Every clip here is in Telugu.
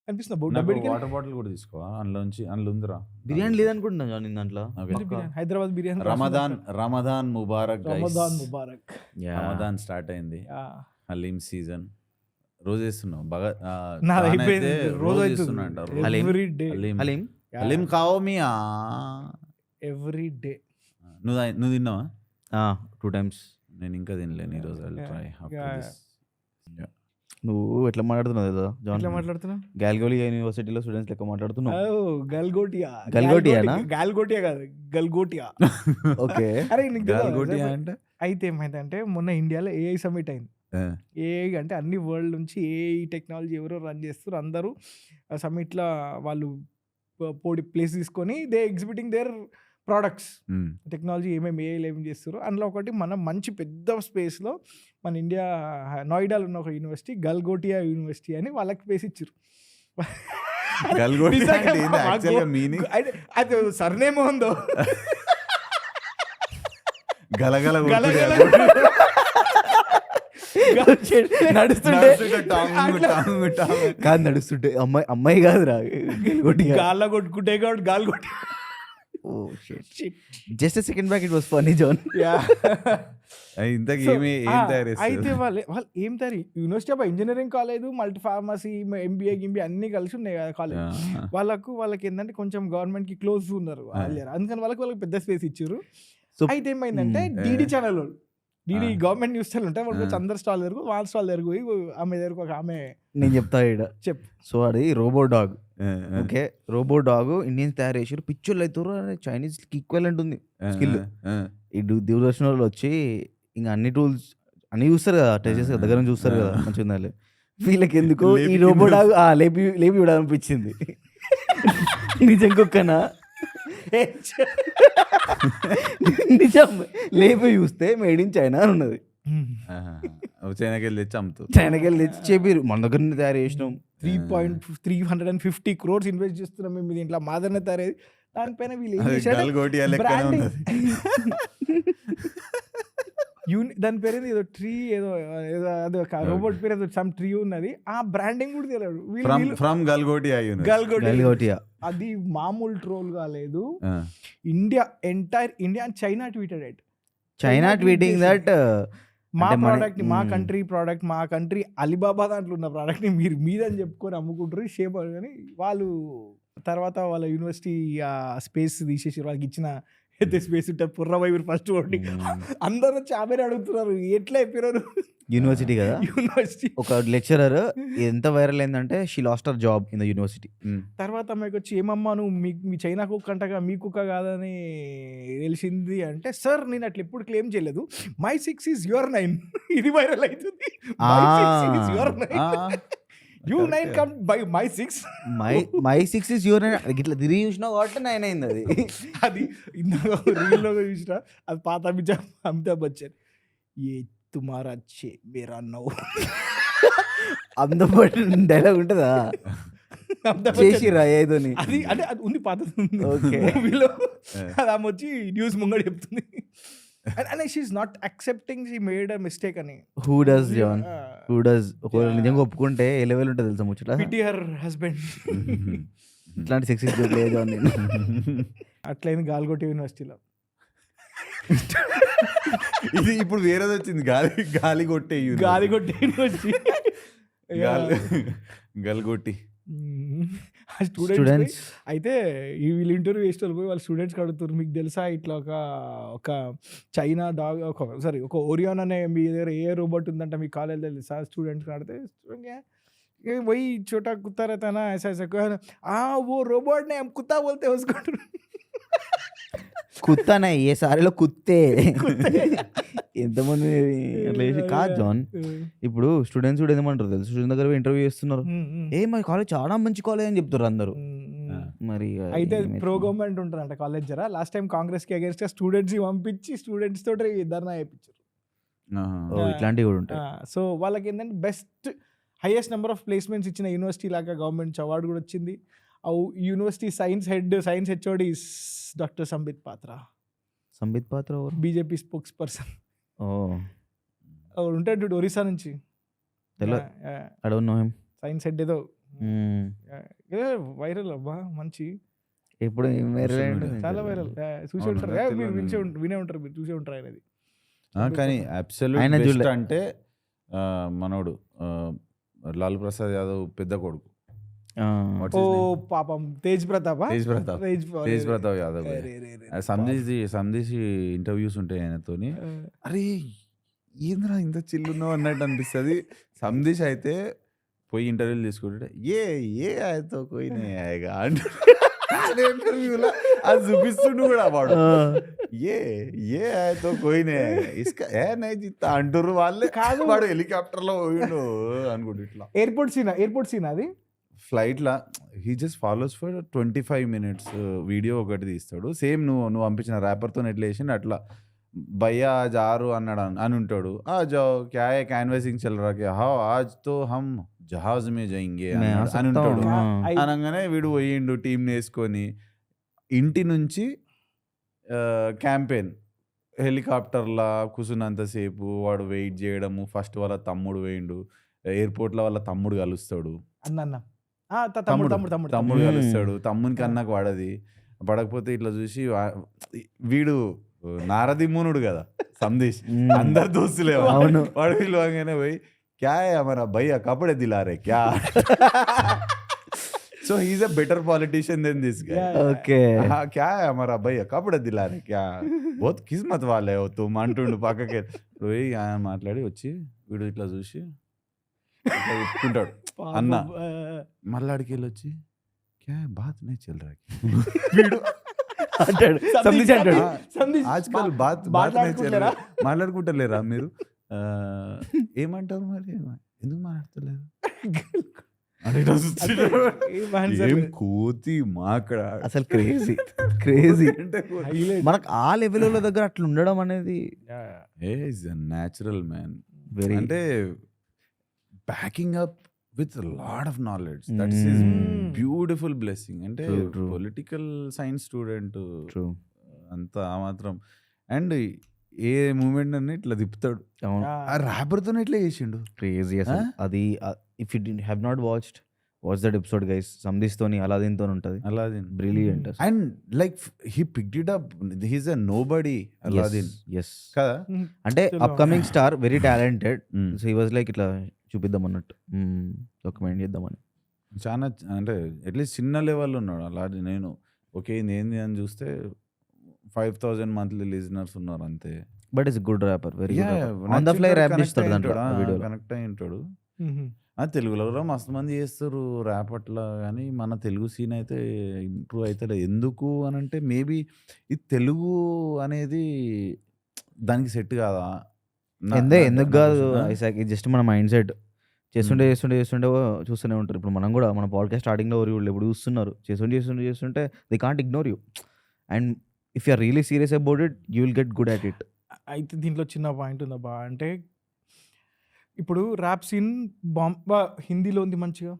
అనిపిస్తుంది. నాకు డబ్బుడికి వాటర్ బాటిల్ కూడా తీసుకోవా, అందులో ఉందిరా. బిర్యానీ లేదనుకుంటున్నా జాన్ దాంట్లో. హైదరాబాద్ బిర్యానీ. రమదాన్ ముబారక్ guys. రమదాన్ ముబారక్. రమదాన్ స్టార్ట్ అయింది, హలీం సీజన్. రోజు వేస్తున్నావు భగత్? నాది అయిపోయింది, రోజు వేస్తున్నా అంటారు. ఎవ్రీ డే హలీం కావో మియా ఎవ్రీ డే. నువ్వు తిన్నావా? 2 times. నేను ఇంకా తినలేను ఈరోజు. నువ్వు ఎట్లా మాట్లాడుతున్నావు కదా జాన్? ఎట్లా మాట్లాడుతున్నావు? గాల్గోలియా యూనివర్సిటీలో స్టూడెంట్స్ లెక్క మాట్లాడుతున్నావు. గల్గోటియా. గల్గోటియానా? గాల్గోటియా కాదు, గల్గోటియా. ఓకే. అరే గల్గోటియా అంటే అయితే ఏమైందంటే మొన్న ఇండియాలో ఏఐ సమ్మిట్ అయింది. ఏఐ అంటే అన్ని వరల్డ్ నుంచి ఏఐ టెక్నాలజీ ఎవరో రన్ చేస్తారు, అందరూ సమ్మిట్లో వాళ్ళు ప్లేస్ తీసుకొని they exhibiting there products, technology ఏమేమి ఏఐలు ఏమేమి చేస్తారు. అందులో ఒకటి మనం మంచి పెద్ద స్పేస్లో మన ఇండియా నోయిడాలో ఉన్న ఒక యూనివర్సిటీ గల్గోటియా యూనివర్సిటీ అని వాళ్ళకి స్పేస్ ఇచ్చారు. అది సర్నేమో ఉందో గలగల నడుస్తుంటే అమ్మాయి కాదురా, గాల్లో కొట్టుకుంటే కాబట్టి గాలి కొట్టి. Just second back, it was funny జాన్. అయితే వాళ్ళు ఏం తయారు, university of engineering college, multi pharmacy, MBA గింబీ అన్ని కలిసి ఉన్నాయి కదా కాలేజ్. వాళ్ళకి ఏంటంటే కొంచెం గవర్నమెంట్ కి క్లోజ్ ఉన్నారు, అందుకని వాళ్ళకి పెద్ద స్పేస్ ఇచ్చారు. అయితే ఏమైందంటే DD channel, DD government news channel ఉంటాయి, వాళ్ళు వచ్చి అందరు స్టాల్ దగ్గర, వాళ్ళ స్టాల్ దగ్గర పోయి ఆమె దగ్గర ఒక ఆమె నేను చెప్తా ఇక్కడ చెప్పు. సో అది robo dog. Okay, robo dog Indians తయారు చేసారు, పిక్చర్లు అవుతారు, చైనీస్ కి ఈక్వలెంట్ ఉంది స్కిల్. ఈ దూరదర్శన్ వాళ్ళు వచ్చి ఇంకా అన్ని టూల్స్ అన్ని చూస్తారు కదా, టెస్ట్ చేస్తారు దగ్గర నుంచి చూస్తారు కదా, మంచిగా ఉండాలి. వీళ్ళకి ఎందుకో ఈ రోబో డాగ్ లేపి విడాలనిపించింది. నిజం కుక్కనా? నిజం లేపి చూస్తే మేడ్ ఇన్ చైనా అని ఉన్నది. చైనాకి వెళ్ళి తెచ్చి చెప్పారు, మన దగ్గర తయారు చేసినాం. 350 crores ఇన్వెస్ట్ చేస్తున్నాం మేము దీంట్లో, మాదన్న తయారయ్యేది. దానిపైన వీళ్ళు దాని పేరు ఏదో ట్రీ, ఏదో అదే రోబోట్ పేరు ఏదో సమ్ ట్రీ ఉన్నది, ఆ బ్రాండింగ్ కూడా తెలియదు. ఫ్రమ్ గల్గోటియా. అది మామూలు ట్రోల్ కాలేదు. Entire India and China tweeting that మా ప్రోడక్ట్, మా కంట్రీ ప్రోడక్ట్, మా కంట్రీ అలీబాబా దాంట్లో ఉన్న ప్రోడక్ట్ని మీరు మీదని చెప్పుకొని అమ్ముకుంటారు షేప్ అని. వాళ్ళు తర్వాత వాళ్ళ యూనివర్సిటీ స్పేస్ తీసేసి వాళ్ళకి ఇచ్చిన అయితే స్పేస్ ఉంటే పుర్రవైపు ఫస్ట్ ఒకటి అందరూ చాబేని అడుగుతున్నారు, ఎట్లా అయిపోయినారు. యూనివర్సిటీ కదా, యూనివర్సిటీ ఒక లెక్చరర్ ఎంత వైరల్ అయిందంటే she lost her job in the university. తర్వాత అమ్మాయికి వచ్చి ఏమమ్మా నువ్వు మీ చైనా కుక్క అంటగా మీ కుక్క కాదని తెలిసింది అంటే, సార్ నేను అట్లా ఎప్పుడు క్లెయిమ్ చేయలేదు, మై 6 is your 9. ఇది వైరల్ అవుతుంది. You 9 come by my 6. My 6 is your 9. ఇట్లా తిరిగి చూసినా కాబట్టి 9 అయింది. అది ఇందాక రీల్లో చూసినా, అది పాత అమితాబ్ బచ్చన్, ఏ తుమారా చే మేరా నౌ అందబట్టి డైలాగ్ ఉంటుందా చేసిరా ఏదోని, అది అంటే అది ఉంది పాత మూవీలో. అది ఆమె వచ్చి న్యూస్ ముంగడ చెప్తుంది, and she's not accepting she made a mistake అని. who does John who does నిజంగా ఒప్పుకుంటే ఏ లెవెల్ ఉంటుంది తెలుసా ముచ్చట. pity her husband. ఇట్లాంటి సెక్సీ జోక్ లేదు జాన్. నేను అట్లయింది గాల్గోటి యూనివర్సిటీలో. ఇది ఇప్పుడు వేరేది వచ్చింది, గాలిగొట్టే యూనివర్సిటీ, గల్గొట్టి స్టూడెంట్స్. అయితే వీళ్ళు ఇంటర్వ్యూ చేస్తే పోయి వాళ్ళ స్టూడెంట్స్కి అడుగుతారు, మీకు తెలుసా ఇట్లా ఒక చైనా డాగ్, ఒక ఓరియాన్ అనే మీ దగ్గర ఏ రోబోట్ ఉందంటే మీ కాలేజ్ తెలుసా? స్టూడెంట్స్కి అడితే వही छोटा कुत्ता रहता है ना ऐसा ऐसा वो रोबोट ने हम कुत्ता बोलते हैं उसको. కుత్తానే ఏ సారిలో కుత్తే. ఎంతమంది అట్లా చేసి కాదు జాన్. ఇప్పుడు స్టూడెంట్స్ కూడా ఏమంటారు తెలుసు, స్టూడెంట్ దగ్గర ఇంటర్వ్యూ చేస్తున్నారు, ఏ మా కాలేజ్ చాలా మంచి కాలేజ్ అని చెప్తారు అందరూ. మరి అయితే ప్రో గవర్నమెంట్ ఉంటుందంట కాలేజ్ జరా. లాస్ట్ టైం కాంగ్రెస్ కి అగేన్స్ట్ స్టూడెంట్స్ పంపించి స్టూడెంట్స్ తోటి ధర్నా చేయించారు. ఇట్లాంటివి కూడా ఉంటాయి. సో వాళ్ళకి ఏంటంటే best highest number of placements ఇచ్చిన యూనివర్సిటీ లాగా గవర్నమెంట్ అవార్డు కూడా వచ్చింది. ఆ university science HOD doctor Sambit పాత్ర బీజేపీ స్పోక్స్ పర్సన్ ఉంటాడు ఒరిస్సా నుంచి. సైన్స్ హెడ్ ఏదో వైరల్ అబ్బా మంచి ఎప్పుడు వైరల్ చాలా వైరల్ చూసి అవును, ఉంటారు నాకు మీరు తెలియదు. వినే ఉంటారు మీరు చూసే ఉంటారు ఆయన అది కానీ అబ్సల్యూట్ ఆయన బెస్ట్ చూడలే. అంటే మనోడు లాల్ ప్రసాద్ యాదవ్ పెద్ద కొడుకు What's ఓ his name? పాపం తేజ్ ప్రతాప్ తేజ్ ప్రతాప్ తేజ్ ప్రతాప్ యాదవ్ సందేశ్ ఇంటర్వ్యూస్ ఉంటాయి ఆయనతోని. అరే ఏంద్రా ఇంత చిల్లున్నావు అన్నట్టు అనిపిస్తుంది. సందేశ్ అయితే పోయి ఇంటర్వ్యూలు తీసుకుంటే ఏ ఆయనతో పోయినాయి ఇంటర్వ్యూలో అది చూపిస్తుండు కూడా వాడు. ఏ ఆయనతో పోయినాయి ఇసుక నై చిత్తా అంటారు వాళ్ళే. కాదు. వాడు హెలికాప్టర్ లో పోయిండు అనుకుంటు ఇట్లా ఎయిర్పోర్ట్ సీన్ అది flight law he just follows for 25 minutes video ఒకటి తీస్తాడు. సేమ్ నువ్వు పంపించిన ర్యాపర్తో ఎట్లా వేసిండు అట్లా భయ్యా ఆజ్ ఆరు అన్నాడు అని ఉంటాడు. ఆ జాओ क्या है कैनवासिंग चल रहा क्या हाँ आज तो हम जहाज में जाएंगे అని ఉంటాడు. అనగానే వీడు పోయిండు టీంని వేసుకొని ఇంటి నుంచి క్యాంపెయిన్ హెలికాప్టర్లా కూర్చున్నంతసేపు వాడు వెయిట్ చేయడము. ఫస్ట్ వాళ్ళ తమ్ముడు పోయిండు ఎయిర్పోర్ట్లో వాళ్ళ తమ్ముడు కలుస్తాడు. అన్న తమ్ముడు కలుస్తాడు. తమ్మునికి అన్నకు పడది. పడకపోతే ఇట్లా చూసి వీడు నారదిమ్మునుడు కదా సందేశ్ అందరు దోస్తులే వాడు పిలవగానే పోయి క్యా మన భయ్యా కపడే దిలారే క్యా. So he's a better politician then this guy. Okay క్యా హమారా భయ్యా కపడే దిలారే క్యా బహుత్ కిస్మత్ వాలే హో తుమ్ అంటుండు పక్కకి. పోయి ఆయన మాట్లాడి వచ్చి వీడు ఇట్లా చూసి ఇట్లా చెప్పుకుంటాడు అన్న. మళ్ళీ అడికి వెళ్ళి వచ్చి క్యా బాత్ నే చల్ రా వీడు అంటాడు సందేశ్ అంటాడు ఆజ్కల్ బాత్ మాట్లాడుకుంటలేరా మీరు ఏమంటారు మరి ఎందుకు మాట్లాడతలేరు ఏం కోతి మాకడ అసలు క్రేజీ మనకు ఆ లెవెల్ దగ్గర అట్లా ఉండడం అనేది న్యాచురల్ మ్యాన్. వెరీ అంటే backing up with lot of knowledge that's his beautiful blessing. అంటే పొలిటికల్ సైన్స్ స్టూడెంట్ అంతా ఆ మాత్రం. అండ్ ఏ మూమెంట్ అన్ని ఇట్లా తిప్పుతాడు. ఆ ర్యాపర్తో ఇట్లా చేసిండు క్రేజీ అసలు అది. If you have not watch that episode guys Sandesh తోని అలాదీన్ తోని ఉంటది. Aladdin brilliant and like he picked it up. He's a nobody Aladdin కదా. అంటే upcoming star very talented. So he was like ఇట్లా చూపిద్దాం అన్నట్టు డాక్యుమెంట్ చేద్దామని. చాలా అంటే అట్లీస్ట్ చిన్న లెవెల్లో ఉన్నాడు అలాగే. నేను ఓకే ఏంది అని చూస్తే 5,000 మంత్లీ లిజనర్స్ ఉన్నారు అంతే. But it's good rapper. Very on the fly rap చేస్తాడు దాంట్లో వీడియోలో. కనెక్ట్ అయి ఉంటాడు. తెలుగులో కూడా మస్తు మంది చేస్తారు ర్యాప్ అట్లా. కానీ మన తెలుగు సీన్ అయితే ఇంప్రూవ్ అవుతలేదు. ఎందుకు అని అంటే మేబీ ఈ తెలుగు అనేది దానికి సెట్ కాదా ఎందుకు కాదు జస్ట్ మన మైండ్ సెట్. చేస్తుంటే చూస్తూనే ఉంటారు. ఇప్పుడు మనం కూడా మన పాడ్కాస్ట్ స్టార్టింగ్లో ఎప్పుడు చూస్తున్నారు చేస్తుంటే they can't ignore you. And if you are really serious about it you will get good at it. అయితే దీంట్లో చిన్న పాయింట్ ఉందబ్బా. అంటే ఇప్పుడు ర్యాప్ సీన్ హిందీలో ఉంది మంచిగా,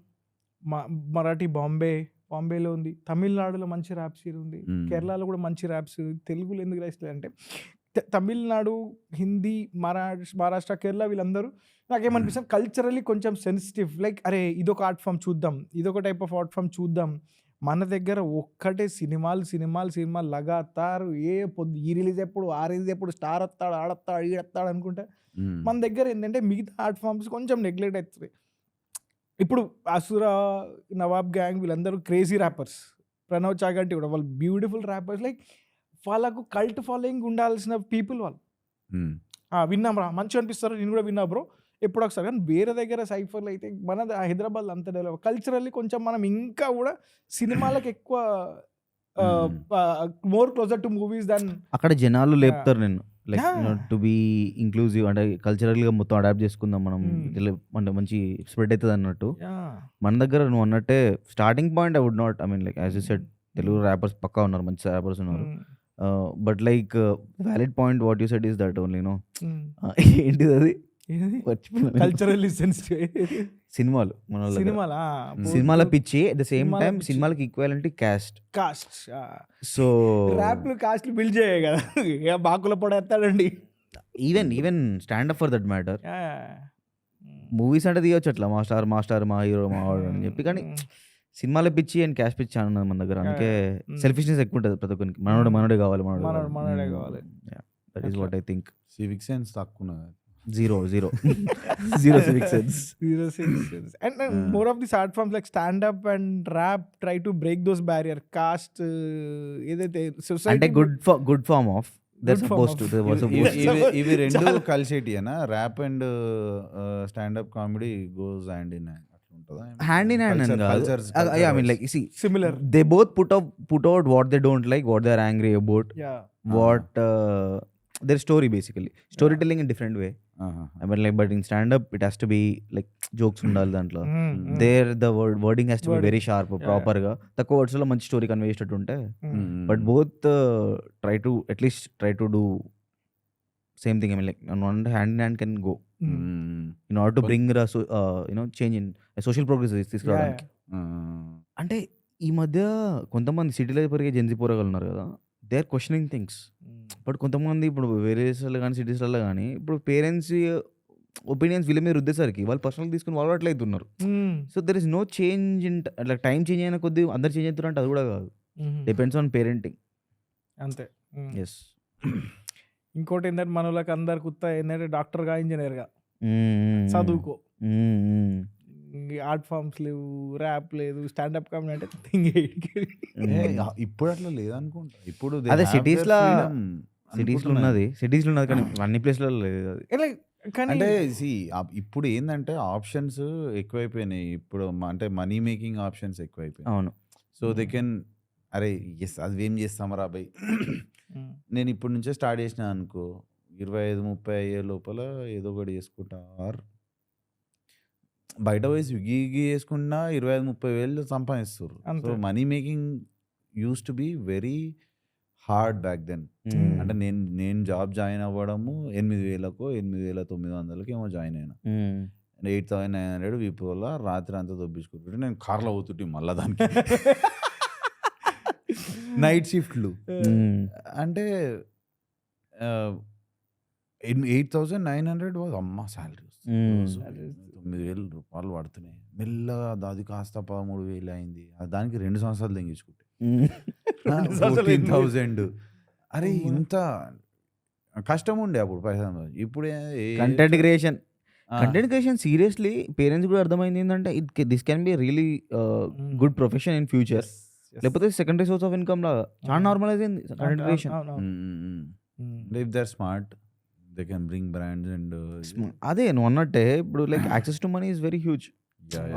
మరాఠీ బాంబేలో ఉంది, తమిళనాడులో మంచి ర్యాప్ సీన్ ఉంది, కేరళలో కూడా మంచి ర్యాప్ సీన్. తెలుగులో ఎందుకు రాస్తుంది అంటే తమిళనాడు, హిందీ, మహారాష్ట్ర, కేరళ వీళ్ళందరూ నాకేమనిపిస్తుంది కల్చరల్లీ కొంచెం సెన్సిటివ్. లైక్ అరే ఇదొక ఆర్ట్ ఫామ్ చూద్దాం, ఇదొక టైప్ ఆఫ్ ఆర్ట్ ఫామ్ చూద్దాం. మన దగ్గర ఒక్కటే సినిమాలు లగాతారు. ఈ రిలీజ్ ఎప్పుడు, ఆ రిలీజ్ ఎప్పుడు, స్టార్ వస్తాడు, ఈడొస్తాడు అనుకుంటా. మన దగ్గర ఏంటంటే మిగతా ఆర్ట్ ఫామ్స్ కొంచెం నెగ్లెక్ట్ అవుతుంది. ఇప్పుడు అసుర, నవాబ్ గ్యాంగ్ వీళ్ళందరూ క్రేజీ ర్యాపర్స్. ప్రణవ్ చాగంటి కూడా వాళ్ళు బ్యూటిఫుల్ ర్యాపర్స్. లైక్ వాళ్ళకు కల్ట్ ఫాలోయింగ్ ఉండాల్సిన పీపుల్ వాళ్ళు. విన్నాం రా మంచిగా అనిపిస్తారు, నేను కూడా విన్నా బ్రో ఎప్పుడు ఒకసారి. కానీ వేరే దగ్గర సైఫర్లు అయితే మన హైదరాబాద్లో అంత డెవలప్. కల్చరల్లీ కొంచెం మనం ఇంకా కూడా సినిమాలకు ఎక్కువ మోర్ క్లోజర్ టు మూవీస్ దాన్ అక్కడ జనాలు లేపుతారు. నేను లైక్ టు బీ ఇంక్లూజివ్ అంటే కల్చరల్గా మొత్తం అడాప్ట్ చేసుకుందాం మనం అంటే మంచి స్ప్రెడ్ అవుతుంది అన్నట్టు. మన దగ్గర నువ్వు అన్నట్టే starting point I would not I mean like as you said Telugu rappers పక్కా ఉన్నారు, మంచి ర్యాపర్స్ ఉన్నారు. But like valid point what you said is that only no ఏంటిది అది కల్చరల్లీ సెన్సిటివ్ సినిమాలు సినిమాల పిచ్చి. అట్ ద సేమ్ టైం సినిమాలకి ఈక్వాలిటీ కాస్ట్. సో ర్యాప్లు కాస్ట్ బిల్డ్ చేయ కదా బాకుల పడేస్తాడండి. Even stand up for that matter. Movies అంటే తీయొచ్చు అట్లా మాస్టర్ మా హీరో మా వాడు అని చెప్పి, కానీ సినిమాల పిచ్చి అండ్ క్యాష్ పిచ్చి అని ఉన్నది మన దగ్గర. అందుకే సెల్ఫిష్నెస్ ఎక్కువ ఉంటుంది ప్రతి ఒక్కరికి. మనోడే కావాలి, మనోడే కావాలి. That is what I think. Civic sense తక్కువ zero civic sense. And more of these art forms like stand up and rap try to break those barrier. Caste ఏదైతే society అంటే గుడ్ ఫార్మ్ ఆఫ్ ఇవి రెండు కలిసేటియేనా? Rap and stand up comedy goes hand in hand అట్లా ఉంటుందా? Hand in hand. I mean, like, see, similar. they both put out what they don't like, what they are angry about, what their story basically. Storytelling in different way. I mean, like, but in stand up it has to be like jokes ఉండాలి దాంట్లో. There the wording has to be very sharp, proper గా. తక్కువ వర్డ్స్ లో మంచి స్టోరీ కన్వే చేసేటట్టు ఉంటే, but both try to do same thing. I mean, like, on one hand in hand can go in order to bring change in social progress తీసుకురావడానికి. అంటే ఈ మధ్య కొంతమంది సిటీలో పెరిగే జెన్జీ పోరగాళ్ళు ఉన్నారు కదా, they are questioning things. But కొంతమంది ఇప్పుడు వేరే దేశాల్లో కానీ సిటీస్లలో కానీ ఇప్పుడు పేరెంట్స్ ఒపీనియన్స్ వీళ్ళ మీద రుద్దేసరికి వాళ్ళు పర్సనల్ తీసుకుని వాళ్ళు అట్లా అవుతున్నారు. So there is no change in అట్లా టైం చేంజ్ అయిన కొద్ది అందరు చేంజ్ అవుతారు అంటే అది కూడా కాదు. Depends on parenting. అంతే. ఎస్. ఇంకోటి ఏంటంటే మన వాళ్ళకి అందరికి ఉత్తా ఏంటంటే డాక్టర్గా ఇంజనీర్గా చదువుకో, ఆర్ట్ ఫార్మ్స్ లేవు, ర్యాప్ లేదు, స్టాండప్ కామెడీ అంటే ఇప్పుడు అట్లా లేదనుకుంటా. ఇప్పుడు అదే సిటీస్లో ఉన్నది కానీ అన్ని ప్లేస్లలో లేదు అది. అంటే ఇప్పుడు ఏంటంటే ఆప్షన్స్ ఎక్కువైపోయినాయి. ఇప్పుడు అంటే మనీ మేకింగ్ ఆప్షన్స్ ఎక్కువైపోయినాయి. అవును. సో దే కెన్ అరే ఎస్ అది ఏం చేస్తాం రా బై, నేను ఇప్పటి నుంచే స్టార్ట్ చేసిన అనుకో 25-30 అయ్యే లోపల ఏదో ఒకటి చేసుకుంటా. ఆర్ బయట పోయి స్విగ్గీ చేసుకున్నా 25-30 వేలు సంపాదిస్తారు. So money making used to be very hard back then. అంటే నేను జాబ్ జాయిన్ అవ్వడము 8,000కో 8,900 ఏమో జాయిన్ అయినా. 8,900 వీపు వల్ల రాత్రి అంతా దొబ్బించుకుంటుంటే నేను కార్లో పోతుంటే మళ్ళీ దానికి నైట్ షిఫ్ట్లు అంటే 8,900 అమ్మ శాలరీ. 9,000 రూపాయలు పడుతున్నాయి. మెల్లగా అది కాస్త 13,000 అయింది. దానికి 2 సంవత్సరాలు తెంగించుకుంటే 14,000. అరే ఇంత కష్టం ఉండే అప్పుడు పైసా. ఇప్పుడు కంటెంట్ క్రియేషన్ సీరియస్లీ పేరెంట్స్ కూడా అర్థమైంది ఏంటంటే this can be really good profession in future. లేకపోతే సెకండరీ సోర్స్ ఆఫ్ ఇన్కమ్ లాగా చాలా నార్మలైజ్ అయింది content creation. If they are smart they can bring brands and అదే నువ్వు అన్నట్టే ఇప్పుడు like access to money is very huge.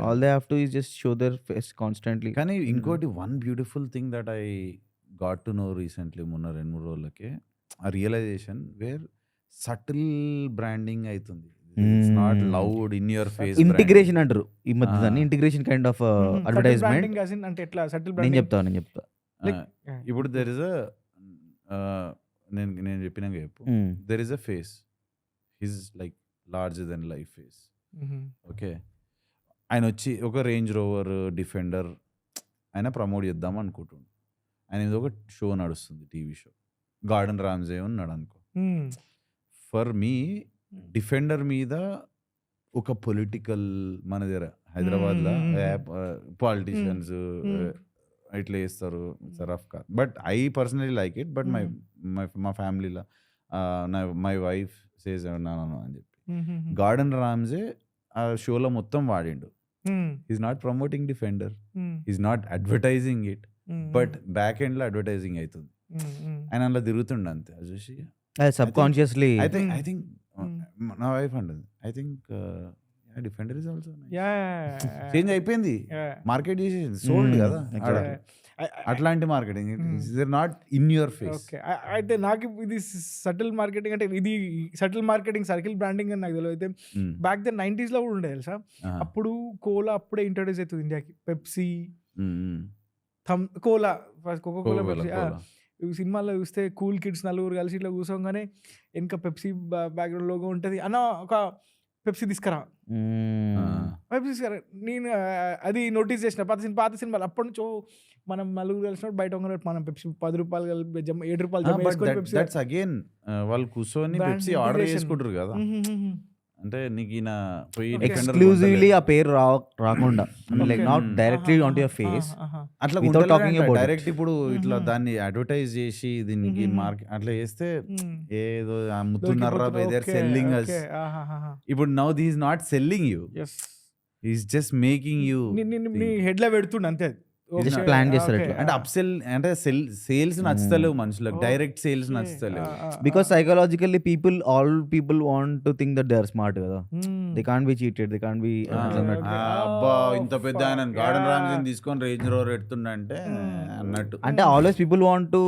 All they have to is just show their face constantly. కానీ ఇంకోటి one beautiful thing that I got to know recently, మొన్న 2-3 రోజులకే ఆ రియలైజేషన్ వేర్ సటిల్ బ్రాండింగ్ అవుతుంది. It's not loud in your face. Integration అంటారు ఈ మధ్య దాన్ని, ఇంటిగ్రేషన్ కైండ్ ఆఫ్ అడ్వర్టైజ్మెంట్. అంటే ఎట్లా సటిల్ నేను చెప్తా ఇప్పుడు దెర్ ఇస్ నేను చెప్పినాక చెప్పు. There is a face, his like larger than life face. Okay, ఆయన వచ్చి ఒక రేంజ్ రోవర్ డిఫెండర్ ఆయన ప్రమోట్ చేద్దాం అనుకుంటుండు. ఆయన ఏదో ఒక షో నడుస్తుంది, టీవీ షో, గార్డెన్ రామ్జే ఉన్నాడు అనుకో. ఫర్ మీ డిఫెండర్ మీద ఒక పొలిటికల్ మన దగ్గర హైదరాబాద్లో పాలిటీషియన్స్ ఇట్లా చేస్తారు, rough car. But I personally like it. But మా ఫ్యామిలీలో మై వైఫ్ సేజ్ అని చెప్పి గార్డెన్ రామ్జే ఆ షోలో మొత్తం వాడిండు. Is not promoting Defender, is not advertising it, but back end లో అడ్వర్టైజింగ్ అవుతుంది. ఆయన అలా తిరుగుతుండే అంతే. అది చూసి సబ్ కాన్షియస్లీ ఐ థింక్ నా వైఫ్ అంటుంది, I think Defender is also change అయిపోయింది, మార్కెట్ చేసేది, సోల్డ్ కదా. అట్లాంటి marketing is not in your face. అయితే నాకు ఇది సటిల్ మార్కెటింగ్ అంటే ఇది సటిల్ మార్కెటింగ్ సర్కిల్ బ్రాండింగ్ అని నాకు తెలియదు. అయితే బ్యాక్ దెన్ 90s లో కూడా ఉండే తెలుసా. అప్పుడు కోలా అప్పుడే ఇంట్రొడ్యూస్ అవుతుంది ఇండియాకి. Pepsi, cola, Coca Cola, Pepsi. సినిమాల్లో చూస్తే కూల్ కిడ్స్ నలుగురు కలిసి ఇట్లా కూర్చోగానే వెనక పెప్సీ బ్యాక్గ్రౌండ్ లోగో ఉంటుంది. అన్న ఒక పెప్సీ తీసుకురా, పెప్సీ తీసుకురా. నేను అది నోటీస్ చేసిన పాత సినిమాలు. అప్పటి నుంచి మనం నలుగురు కలిసినప్పుడు బయట మనం పెప్సీ 10 రూపాయలు కలిపి 7 రూపాయలు అగైన్ వాళ్ళు కూర్చొని పెప్సీ ఆర్డర్ చేసుకుంటారు కదా. అంటే నీకు ఈయన పోయి Okay. defender ఎక్స్క్లూజివ్లీ కొట్టలేదు. ఆ పేరు రాకుండా like not Mm. Directly on to your face అట్లా without talking about it. Direct ఇప్పుడు ఇట్లా Mhm. దాన్ని అడ్వర్టైజ్ చేసి దీనికి Mhm. మార్కెట్ అట్లా చేస్తే Hmm. ఏదో అమ్ముతున్నారా దే ఆర్ సెల్లింగ్ అస్. ఇప్పుడు now the is not selling you, is just making you నీ హెడ్ లో పెడుతుండ అంతే. Just plan చేస్తారు అట్లా. అంటే అప్సెల్ అంటే సేల్స్ నచ్చుతలేవు మనుషులకు, డైరెక్ట్ సేల్స్ నచ్చుతలేవు. Because psychologically all people want to think that they are smart కదా, they can't be cheated, they can't be అబ్బా ఇంత పెద్ద ఆయన గార్డెన్ రామ్స్ తీసుకొని రేంజ్ రోవర్ ఎడుతుండంటే అన్నట్టు. అంటే always people want to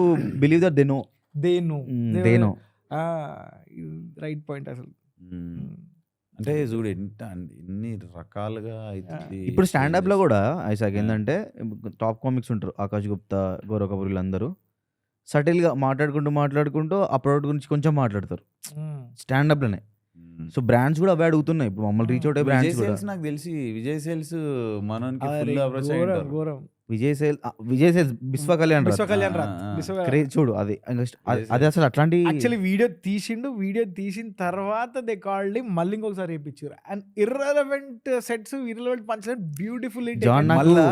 believe that they know. They know right point అసలు. అంటే చూడు ఎన్ని రకాలుగా అవుతుంది ఇప్పుడు స్టాండప్ లో కూడా ఐసాక్ ఏంటంటే టాప్ కామిక్స్ ఉంటారు, ఆకాష్ గుప్తా, గౌరవ్ కపూర్, వీళ్ళందరూ సటిల్ గా మాట్లాడుకుంటూ ఆ ప్రోడక్ట్ గురించి కొంచెం మాట్లాడతారు స్టాండప్ లోనే. సో బ్రాండ్స్ కూడా అవే అడుగుతున్నాయి ఇప్పుడు మమ్మల్ని రీచ్ అవుట్ అయ్యే విజయ్ బ్రాండ్స్ కూడా. సేల్స్ నాకు తెలిసి విజయ్ సేల్స్ మనోనికి ఫుల్ అప్రోచ్ అయ్యి ఉంటారు. ఘోరం. విజయ్ సేల్స్ బిస్వా కళ్యాణ్ బిస్వ కళ్యాణ్ ఆ, రాత్. ఆ. బిస్వ చూడు అది అది అసలు అట్లాంటి యాక్చువల్లీ వీడియో తీసిన తర్వాత దే కాల్డ్ మళ్ళీ ఇంకొకసారి వేయించారు. And irrelevant sets, irrelevant punch beautiful. John నాకు- మళ్ళా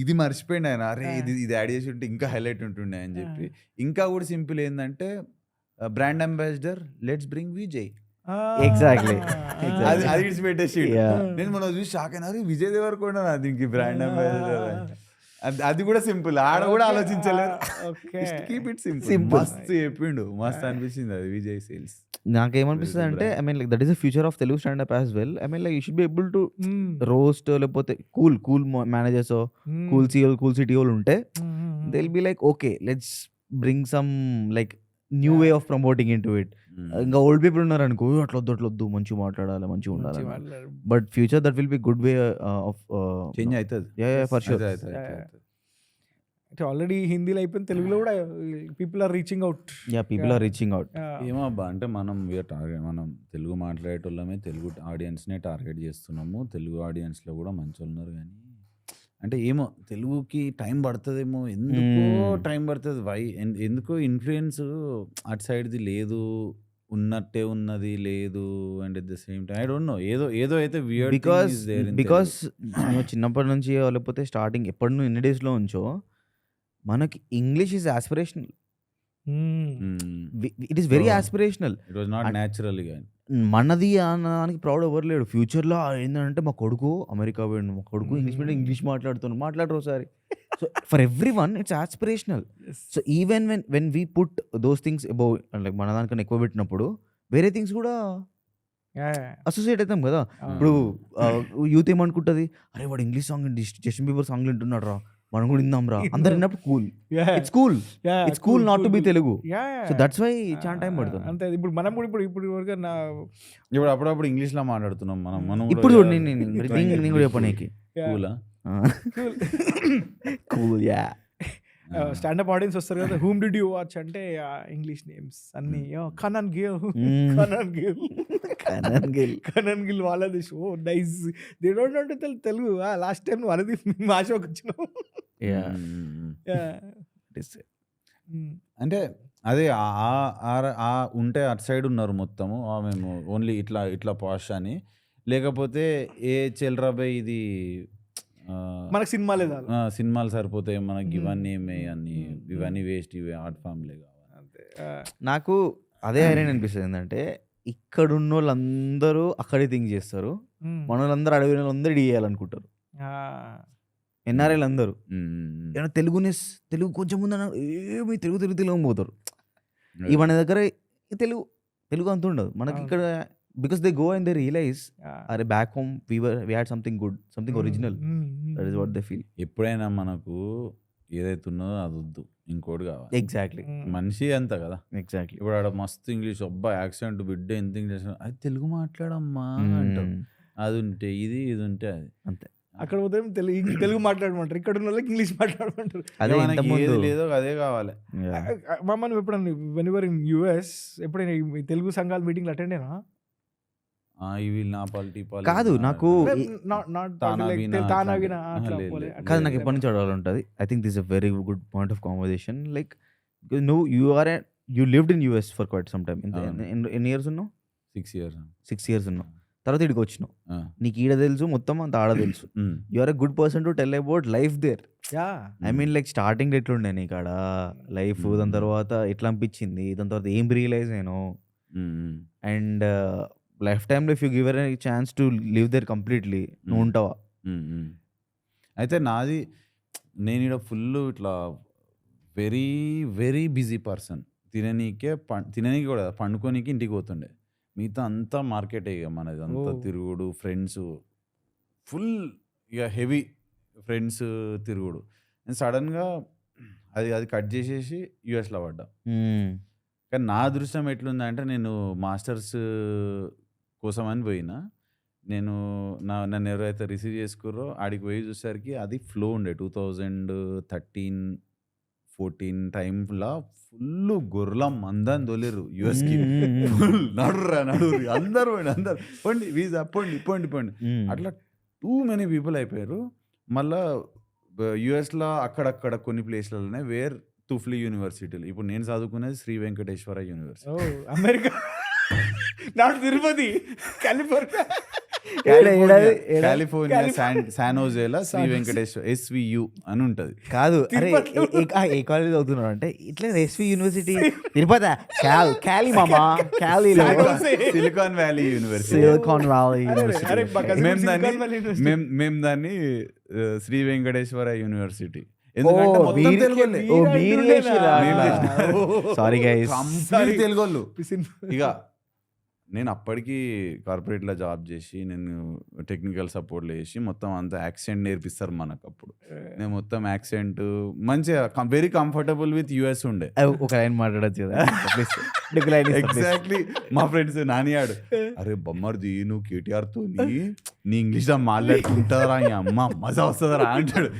ఇది మర్చిపోయింది ఆయన, అరే ఇది యాడ్ చేసి ఉంటే ఇంకా హైలైట్ ఉంటుండే అని చెప్పి. ఇంకా కూడా సింపుల్ ఏంటంటే brand ambassador let's bring Vijay, Exactly. అది ఇడిచిపెట్టేసి. Yeah. నేను మనం చూసి షాక్ అయినా, విజయ్ దేవరకొండ దీనికి బ్రాండ్ అంబాసిడర్. అది కూడా సింపుల్, ఆడ కూడా ఆలోచించలేరు. Keep it simple. మస్తు చెప్పిండు, మస్తు అనిపించింది అది విజయ్ సేల్స్. నాకేమనిపిస్తుంది అంటే I mean like that is the future of Telugu standup as well. I mean like you should be able to roast, లేకపోతే కూల్ మేనేజర్స్, కూల్ సిఓలు, కూల్ సిటీఓలు ఉంటే they will be like okay let's bring some like new way of promoting in to it. ఇంకా ఓల్డ్ పీపుల్ ఉన్నారు అనుకో, అట్లొద్దు మంచిగా మాట్లాడాలి, మంచిగా ఉండాలి. But future that will be good way of change అవుతుంది. For sure. ఆల్రెడీ హిందీలో అయిపోయింది, తెలుగులో కూడా people are reaching out. People are reaching out. ఏమో అబ్బా, అంటే మనం తెలుగు మాట్లాడేటోళ్ళమే తెలుగు ఆడియన్స్నే టార్గెట్ చేస్తున్నాము. తెలుగు ఆడియన్స్లో కూడా మంచి ఉన్నారు, కానీ అంటే ఏమో తెలుగుకి టైం పడుతుందేమో, ఎందుకో టైం పడుతుంది. ఎందుకో ఇన్ఫ్లుయెన్స్ అటు సైడ్ది లేదు, ఉన్నట్టే ఉన్నది లేదు. And at the same time I don't no, ఏదో అయితే వియర్డ్ బికాస్ చిన్నప్పటి నుంచి లేకపోతే స్టార్టింగ్ ఎప్పటి నుంచి ఎన్ని డేస్లో ఉంచో మనకి English is aspirational. It is very aspirational. It was not natural. మనది అనడానికి ప్రౌడ్ ఎవరు లేడు. ఫ్యూచర్లో ఏంటంటే మా కొడుకు అమెరికా పోయిండు, మా కొడుకు ఇంగ్లీష్ మాట్లాడరు ఒకసారి. So for every one it's aspirational. So even when we put those things above, like మన దానికన్నా ఎక్కువ పెట్టినప్పుడు వేరే థింగ్స్ కూడా అసోసియేట్ అవుతాం కదా. ఇప్పుడు యూత్ ఏమనుకుంటుంది, అరే వాడు English song Justin Bieber song వింటున్నాడు రా, మనం కూడా విందాం రా, అందరు విన్నప్పుడు cool. It's cool not to be Telugu. So that's why చాలా టైం పడుతుంది. అంతే. ఇప్పుడు మనం కూడా ఇప్పుడు వరకు ఇప్పుడు అప్పుడప్పుడు ఇంగ్లీష్ లో మాట్లాడుతున్నాం మనం. ఇప్పుడు నేను కూడా చెప్పనీకి కూల్. యా స్టాండప్ ఆడియన్స్ వస్తారు కదా, హూమ్ డిడ్ యూ వాచ్ అంటే ఇంగ్లీష్ నేమ్స్ అన్ని కనన్ గిల్ వాళ్ళది show nice. They don't know Telugu. Last time వాళ్ళది మా షోకి వచ్చినాం. అంటే అదే ఉంటే అటు సైడ్ ఉన్నారు మొత్తము, మేము ఓన్లీ ఇట్లా పాష్ అని. లేకపోతే ఏ చెల్రాబే ఇది మనకు సినిమా లేదా, సినిమాలు సరిపోతాయి మనకి, ఇవన్నీ వేస్ట్, ఇవి ఆర్ట్ ఫామ్లే కావాలి. నాకు అదే ఐరన్ అనిపిస్తుంది ఏంటంటే, ఇక్కడ ఉన్న వాళ్ళందరూ అక్కడే థింక్ చేస్తారు, మన వాళ్ళందరూ అడవి వాళ్ళందరూ చేయాలనుకుంటారు. ఎన్ఆర్ఐలు అందరూ ఏమన్నా తెలుగు కొంచెం ముందు ఏమి తెలుగు పోతారు. ఈ మన దగ్గర తెలుగు అంత ఉండదు మనకి ఇక్కడ. Because they go and they realize, are back home we had something good, something original. That is what they feel. ఎప్పుడైనా మనకు ఏదైతే ఉన్నదో అది వద్దు, ఇంకోటి కావాలి. ఎగ్జాక్ట్లీ. మనిషి అంత కదా. ఎగ్జాక్ట్లీ. ఇప్పుడు ఆడ మస్తు ఇంగ్లీష్, అబ్బా యాక్సెంట్ బిడ్డ ఎంత ఇంగ్లీష్, అది తెలుగు మాట్లాడమ్మా అంటారు. అది ఉంటే ఇది ఉంటే అది అంతే. అక్కడ పోతే తెలుగు మాట్లాడమంటారు, ఇక్కడ ఉన్న వాళ్ళకి ఇంగ్లీష్ మాట్లాడమంటారు. అదే ఏది లేదో అదే కావాలి. మనం ఎప్పుడన్నా వెనివర్ ఇన్ యుఎస్ ఎప్పుడైనా తెలుగు సంఘాల మీటింగ్లు అటెండ్ అయినా? కాదు, నాకు కాదు, నాకు ఎప్పటి నుంచి అడగాలి ఉంటుంది. I think this a very good point of conversation. Like you lived in US for quite some time. ఎన్ని ఇయర్స్ ఉన్నావు? 6 years. 6 years ఉన్నావు. తర్వాత ఇక్కడికి వచ్చినావు, నీకు ఈడ తెలుసు మొత్తం అంత ఆడ తెలుసు, you are a good person to tell about life there. Yeah I mean like starting ఎట్లుండే నీకు ఆడ లైఫ్, దాని తర్వాత ఎట్లా అనిపించింది, దాని తర్వాత ఏం రియలైజ్ అయినావు, అండ్ లైఫ్ టైంలో if you give a chance to live there completely నువ్వు ఉంటావా? అయితే నాది, నేను ఇక్కడ ఫుల్ ఇట్లా వెరీ వెరీ బిజీ పర్సన్. తిననీకి కూడా పండుకోనికి ఇంటికి పోతుండే, మిగతా అంతా మార్కెటే ఇక మనది అంతా తిరుగుడు, ఫ్రెండ్స్ ఫుల్ ఇక హెవీ ఫ్రెండ్స్ తిరుగుడు. నేను సడన్గా అది కట్ చేసేసి యూఎస్లో పడ్డా. కానీ నా అదృష్టం ఎట్లుందంటే, నేను మాస్టర్స్ కోసం అని పోయినా, నన్ను ఎవరైతే రిసీవ్ చేసుకుర్రో ఆడికి పోయి చూసేసరికి అది ఫ్లో ఉండే 2013-14 టైంలో ఫుల్ గొర్రెలం మందని తోలేరు యూఎస్కి. ఫుల్ నడుర్రా అందరు పండి వీసా పండి అట్లా టూ మెనీ పీపుల్ అయిపోయారు. మళ్ళా యుఎస్లో అక్కడక్కడ కొన్ని ప్లేస్లలోనే వేర్ తుఫ్లీ యూనివర్సిటీలు. ఇప్పుడు నేను చదువుకునేది Sri Venkateswara university, America, not Tirupati, California San హోజేలా శ్రీ వెంకటేశ్వర SVU అని ఉంటది. కాదు అరే ఏ కాలేజ్ అవుతున్నాడు అంటే ఇట్లా ఎస్వి యూనివర్సిటీ తిరుపతి, క్యాలి మామా, క్యాలీలో Silicon Valley university. Silicon Valley university మేము దాన్ని శ్రీ వెంకటేశ్వర యూనివర్సిటీ, ఎందుకంటే మొత్తం తెలుగోళ్ళే. Sorry guys, తెలుగోళ్ళు. ఇక నేను అప్పటికి కార్పొరేట్లో జాబ్ చేసి, నేను టెక్నికల్ సపోర్ట్లో చేసి మొత్తం అంతా యాక్సెంట్ నేర్పిస్తారు మనకు. అప్పుడు నేను మొత్తం యాక్సెంట్ మంచిగా వెరీ కంఫర్టబుల్ విత్ యుఎస్ ఉండే. ఒక లైన్ మాట్లాడచ్చు కదా. ఎగ్జాక్ట్లీ. మా ఫ్రెండ్స్ నానియాడు, అరే బొమ్మర్ది నువ్వు కేటీఆర్తో నీ ఇంగ్లీష్లో మాట్లాడుకుంటారా, అమ్మ మజా వస్తుందరా అంటాడు.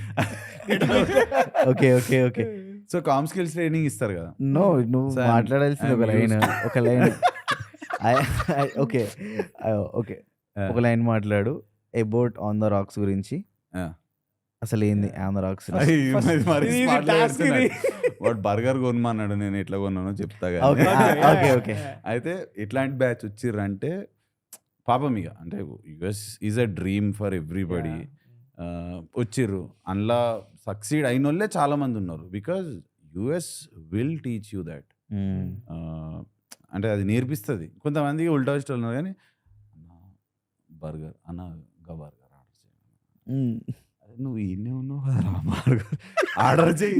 Okay okay okay. So calm skills training ఇస్తారు కదా. నో, నువ్వు మాట్లాడాల్సింది ఒక లైన్ ఓకే ఓకే, ఒక లైన్ మాట్లాడు అబౌట్ ఆన్ ద రాక్స్ గురించి. అసలు ఏంది ఆన్ ద రాక్స్? వాడు బర్గర్ కొనమన్నాడు, నేను ఎట్లా కొన్నానో చెప్తా. అయితే ఇట్లాంటి బ్యాచ్ వచ్చిర్రంటే పాపం ఇక, అంటే US is a dream for everybody. వచ్చిర్రు, అందులో సక్సీడ్ అయిన వాళ్ళే చాలా మంది ఉన్నారు. Because US will teach you that, అంటే అది నేర్పిస్తుంది. కొంతమందికి ఉల్టా ఇష్టం ఉన్నారు, కానీ బర్గర్ అన్న బర్గర్ ఆర్డర్ చేయాలి, నువ్వు ఈయనే ఉన్నావు కదా బర్గర్ ఆర్డర్ చేయి.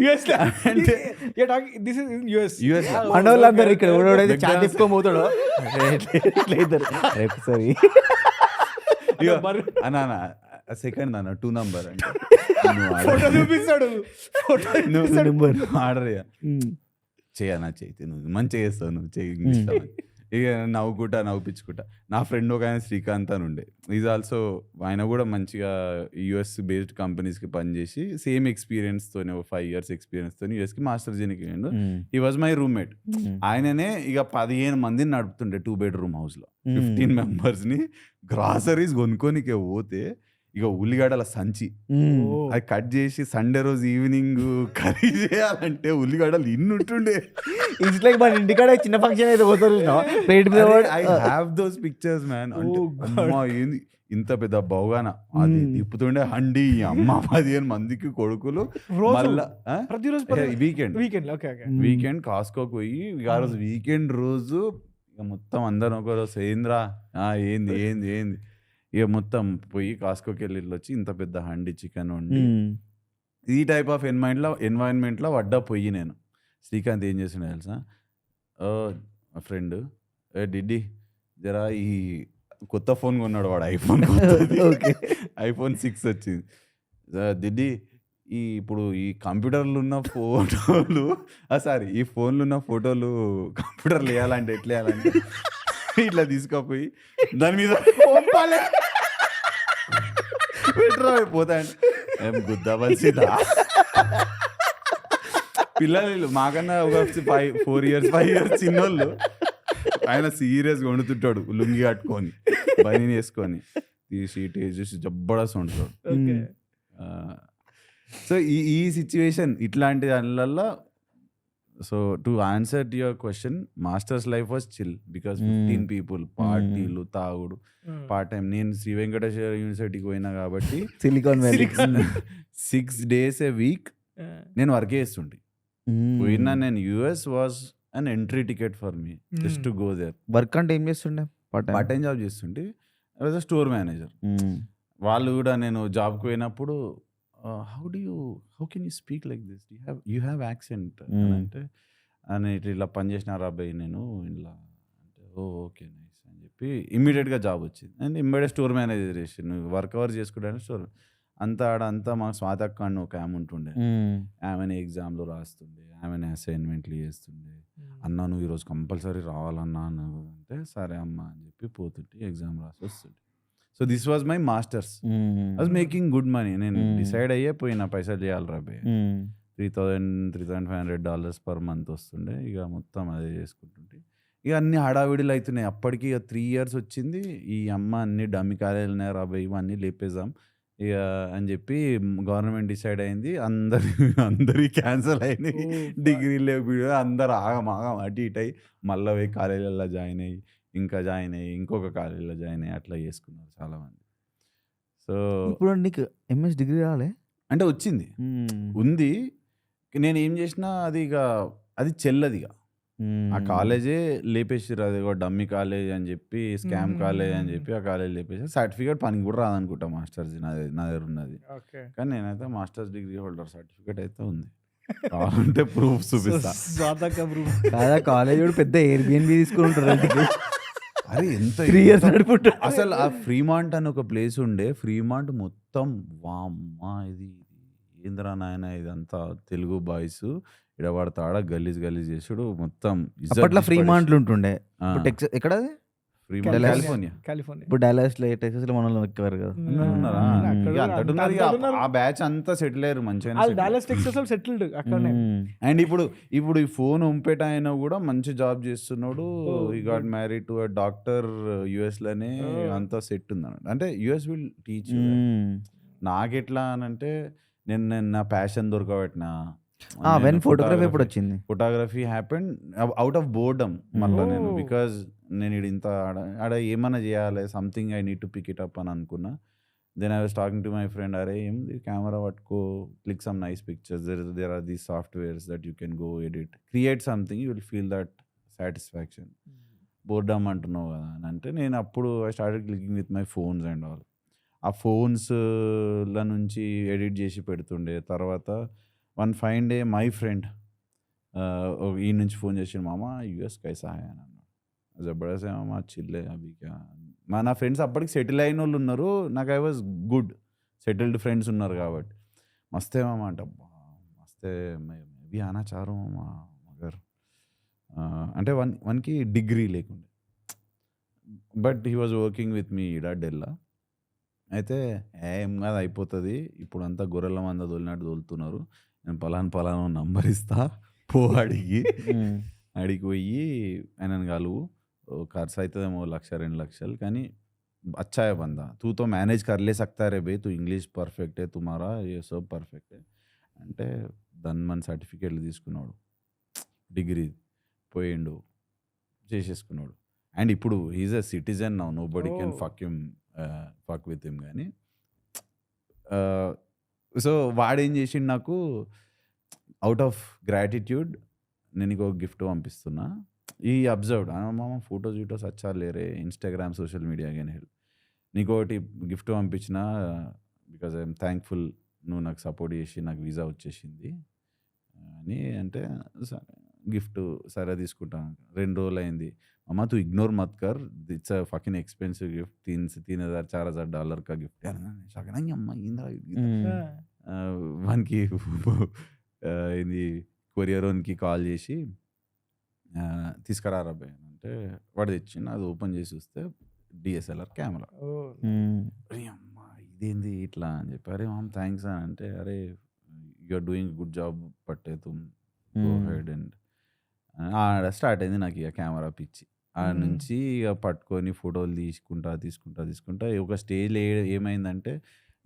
మనోళ్ళందరూ ఇక్కడ ఎవడైతే చాట్ తీసుకోబోతాడో రేపు సరే అన్న సెకండ్ అన్న 2 నంబర్ అంటే ఆర్డర్ చేయనా చేయి, నువ్వు మంచిగా చేస్తావు, నువ్వు చేయి. ఇక నవ్వుపించుకుంటా. నా ఫ్రెండ్ ఒక ఆయన శ్రీకాంత్ అని ఉండే, ఈజ్ ఆల్సో, ఆయన కూడా మంచిగా యుఎస్ బేస్డ్ కంపెనీస్కి పనిచేసి సేమ్ ఎక్స్పీరియన్స్తో 5 years ఎక్స్పీరియన్స్తో యుఎస్కి మాస్టర్ జీనికి వెళ్ళిండు. He was my roommate. ఆయననే ఇక 15 మందిని నడుపుతుండే 2 bedroom హౌస్లో 15 members గ్రాసరీస్ కొనుక్కోనికే పోతే ఇక ఉల్లిగడ్డల సంచి అది కట్ చేసి సండే రోజు ఈవినింగ్ కర్రీ చేయాలంటే ఉల్లిగడ్డలు ఇన్నుంటుండే. ఇట్స్ లైక్ మన ఇంటికాడ చిన్న ఫంక్షన్ అయితే పోతారు. I have those pictures man. అమ్మా ఏంది ఇంత పెద్ద బౌగాన అది తిప్పుతుండే హండి, అమ్మ 15 మందికి కొడుకులు. మళ్ళా వీకెండ్ కాస్కోకి పోయి ఆ రోజు వీకెండ్ రోజు ఇక మొత్తం అందరం ఒక రోజు ఏంద్రా ఏంది ఏంది ఏంది ఇక మొత్తం పోయి కాస్కోకి వెళ్ళి వచ్చి ఇంత పెద్ద హండి చికెన్ వండి ఈ టైప్ ఆఫ్ ఎన్వైరన్మెంట్లో పడ్డా పోయి నేను. శ్రీకాంత్ ఏం చేసిండే తెలుసా, మా ఫ్రెండ్ డిడ్డి జరా ఈ కొత్త ఫోన్ కొన్నాడు వాడు, iPhone 6 వచ్చింది. దిడ్డి ఇప్పుడు ఈ కంప్యూటర్లు ఉన్న ఫోటోలు ఈ ఫోన్లు ఉన్న ఫోటోలు కంప్యూటర్లు వేయాలంటే ఎట్లా వేయాలంటే ఇట్లా తీసుకపోయి దాని మీద పెట్రా పోతాయండి. ఏం గుద్దవలసిదా పిల్లలు మాకన్నా ఒక 5 years చిన్నోళ్ళు. ఆయన సీరియస్గా వండుతుంటాడు లుంగి కట్టుకొని బని వేసుకొని తీసి చూసి జబ్బడస్ ఉంటాడు. సో ఈ సిచ్యువేషన్ ఇట్లాంటి దానివల్ల so to answer to your question, masters life was chill because 15 people, పార్టీలు, తాగుడు, పార్ట్ టైం. నేను శ్రీ వెంకటేశ్వర యూనివర్సిటీకి పోయినా కాబట్టి Silicon Valley 6 days a week నేను వర్క్ చేస్తుండే. పోయినా నేను US was an entry ticket for me just to go there. Work అంటే ఏం చేస్తుండే? పార్ట్ టైం జాబ్ చేస్తుంటే యాజ్ అ స్టోర్ మేనేజర్. వాళ్ళు కూడా నేను జాబ్కి పోయినప్పుడు how can you speak like this, you have accent అంటే, అని ఇలా పని చేసినారా అబ్బాయి నేను ఇలా అంటే, ఓకే నైస్ అని చెప్పి ఇమ్మీడియట్గా జాబ్ వచ్చింది. అండ్ ఇమ్మీడియట్ స్టోర్ మేనేజర్ చేసి నువ్వు వర్క్ అవర్ చేసుకుంటాను స్టోర్ ఆడంతా మా స్వాతక్క అని ఒక ఆమె ఉంటుండే. ఆమెని ఎగ్జామ్లు రాస్తుండే, ఆమెని అసైన్మెంట్లు చేస్తుండే. అన్న నువ్వు ఈరోజు కంపల్సరీ రావాలన్నా అంటే సరే అమ్మ అని చెప్పి పోతుంటే ఎగ్జామ్ రాసి వస్తుండే. So this was my masters. I was making good money. నేను డిసైడ్ అయ్యే పోయిన పైసలు చేయాలి రాబోయే. $3,500 పర్ మంత్ వస్తుండే. ఇక మొత్తం అదే చేసుకుంటుంటే ఇక అన్ని హడావిడిలు అవుతున్నాయి. అప్పటికి ఇక 3 years వచ్చింది. ఈ అమ్మ అన్ని డమ్మి కాలేజీలు రాబోయే ఇవన్నీ లేపేసాం ఇక అని చెప్పి గవర్నమెంట్ డిసైడ్ అయింది. అందరి క్యాన్సల్ అయినాయి. డిగ్రీ లేవు, అందరు ఆగం అటు ఇటు అయ్యి మళ్ళీ పోయి కాలేజీలలో జాయిన్ అయ్యి, ఇంకా జాయిన్ అయ్యి, ఇంకొక కాలేజీలో జాయిన్ అయ్యి అట్లా చేసుకున్నారు చాలామంది. సో ఇప్పుడు నీకు ఎంఎస్ డిగ్రీ రాలే అంటే వచ్చింది, ఉంది. నేను ఏం చేసినా అది ఇక అది చెల్లది. ఇక ఆ కాలేజే లేపేసారు. అది ఒక డమ్మీ కాలేజ్ అని చెప్పి, స్కామ్ కాలేజ్ అని చెప్పి ఆ కాలేజ్ లేపేసి సర్టిఫికేట్ పనికి కూడా రాదనుకుంటా. మాస్టర్స్ నా దగ్గర ఉన్నది, కానీ నేనైతే మాస్టర్స్ డిగ్రీ హోల్డర్ సర్టిఫికేట్ అయితే ఉంది. కావాలంటే ప్రూఫ్ చూపిస్తా. కాదా కాలేజ్ కూడా పెద్ద ఎయిర్బిఎన్బి తీసుకుని ఉంటారు. అరే ఎంత 3 years నడుపుంటారు. అసలు ఆ ఫ్రీమాంట్ అని ఒక ప్లేస్ ఉండే. ఫ్రీమాంట్ మొత్తం వామ్మా ఇది ఏంద్రా నాయన ఇదంతా తెలుగు బాయ్స్ ఇడబడతాడ గలీజ్ చేసుడు మొత్తం. అప్పట్లో ఫ్రీమాంట్లు ఉంటుండే. ఎక్కడ కాలిఫోర్నియా. ఇప్పుడు డాలస్ లో, టెక్సాస్ లో మనల్ని ఎక్కారు కదా. ఆ బ్యాచ్ అంతా సెటిల్ అయ్యారు మంచిగా. అండ్ ఇప్పుడు ఈ ఫోన్ ఉంపేట ఆయన కూడా మంచి జాబ్ చేస్తున్నాడు. ఈ got married to doctor US లోనే. అంతా సెట్ ఉంది అన్నట్టు. అంటే యుఎస్ విల్ టీచ్. నాకెట్లా అని అంటే నేను నా ప్యాషన్ దొరకబెట్టినా. ఫోటోగ్రఫీ ఎప్పుడు వచ్చింది? Photography happen out of boredom. మళ్ళీ నేను బికాజ్ నేను ఇంత ఆడ ఏమన్నా చేయాలి, something I need to pick it up అని అనుకున్నా. Then I was talking to my friend, అరే ఏంది కెమెరా పట్టుకో, click some nice pictures, there are these softwares that you can go edit, create something, you will feel that satisfaction. Boredom అంటున్నావు కదా అని అంటే నేను అప్పుడు I started clicking with my phones and all. ఆ ఫోన్స్ల నుంచి ఎడిట్ చేసి పెడుతుండే. తర్వాత one fine day my friend ఈ నుంచి ఫోన్ చేసి, మామ యూఎస్ కైసా హై అని అన్నాడు. జబర్దస్త్ మామ చిల్లే అవి. నా ఫ్రెండ్స్ అప్పటికి సెటిల్ అయిన వాళ్ళు ఉన్నారు. నాకు I was good, settled friends ఉన్నారు కాబట్టి మస్తే మామ అంట. మస్తే మేబీ ఆనా చారు మామ మగర్ అంటే వన్కి డిగ్రీ లేకుండే. But he was working with me ఇడా ఢిల్లా. అయితే ఏం కాదు అయిపోతుంది, ఇప్పుడు అంతా గొర్రెల మంద తోలినట్టు తోలుతున్నారు, నేను పలానా నంబర్ ఇస్తా, పో అడిగి పోయి ఆయనను కలువు, ఖర్చు అవుతుందేమో 1,00,000-2 లక్షలు, కానీ अच्छा है बंदा, तू तो मैनेज कर ले सकता रे भाई, तू इंग्लिश परफेक्ट है, तुम्हारा ये सब परफेक्ट है అంటే దాని సర్టిఫికేట్లు తీసుకున్నాడు, డిగ్రీ పోయిండు, చేసేసుకున్నాడు. అండ్ ఇప్పుడు he's a citizen now, nobody can fuck with him. కానీ సో వాడేం చేసిండు, నాకు అవుట్ ఆఫ్ గ్రాటిట్యూడ్ నేను నీకు ఒక గిఫ్ట్ పంపిస్తున్నా, ఈ అబ్జర్వ్డ్ మామ ఫొటోస్ వీటోస్ అచ్చా లేరే, ఇన్స్టాగ్రామ్ సోషల్ మీడియా కానీ హెల్ప్, నీకు ఒకటి గిఫ్ట్ పంపించిన బికాజ్ ఐఎమ్ థ్యాంక్ఫుల్, నువ్వు నాకు సపోర్ట్ చేసి నాకు వీసా వచ్చేసింది అని అంటే, గిఫ్ట్ సరే తీసుకుంటాను. 2 రోజులు అయింది, అమ్మ తూ ఇగ్నోర్ మత్ కర్, it's a fucking expensive gift, $3,000-4,000 का गिफ्ट है. అమ్మ ఏంద్రా వానికి ఇది కొరియరోన్కి కాల్ చేసి తీసుకురారా అబ్బాయి అంటే వాడు తెచ్చిండు. అది ఓపెన్ చేసి చూస్తే డిఎస్ఎల్ఆర్ కెమెరా. అమ్మ ఇదేంది ఇట్లా అని చెప్పి, అరే మామ్ థ్యాంక్స్ అని అంటే, అరే you are doing good job పట్టే తుమ్ గో హెడ్ అండ్ ఆడ స్టార్ట్ అయింది నాకు ఇక కెమెరా పిచ్చి. ఆడ నుంచి ఇక పట్టుకొని ఫోటోలు తీసుకుంటా ఒక స్టేజ్లో ఏమైందంటే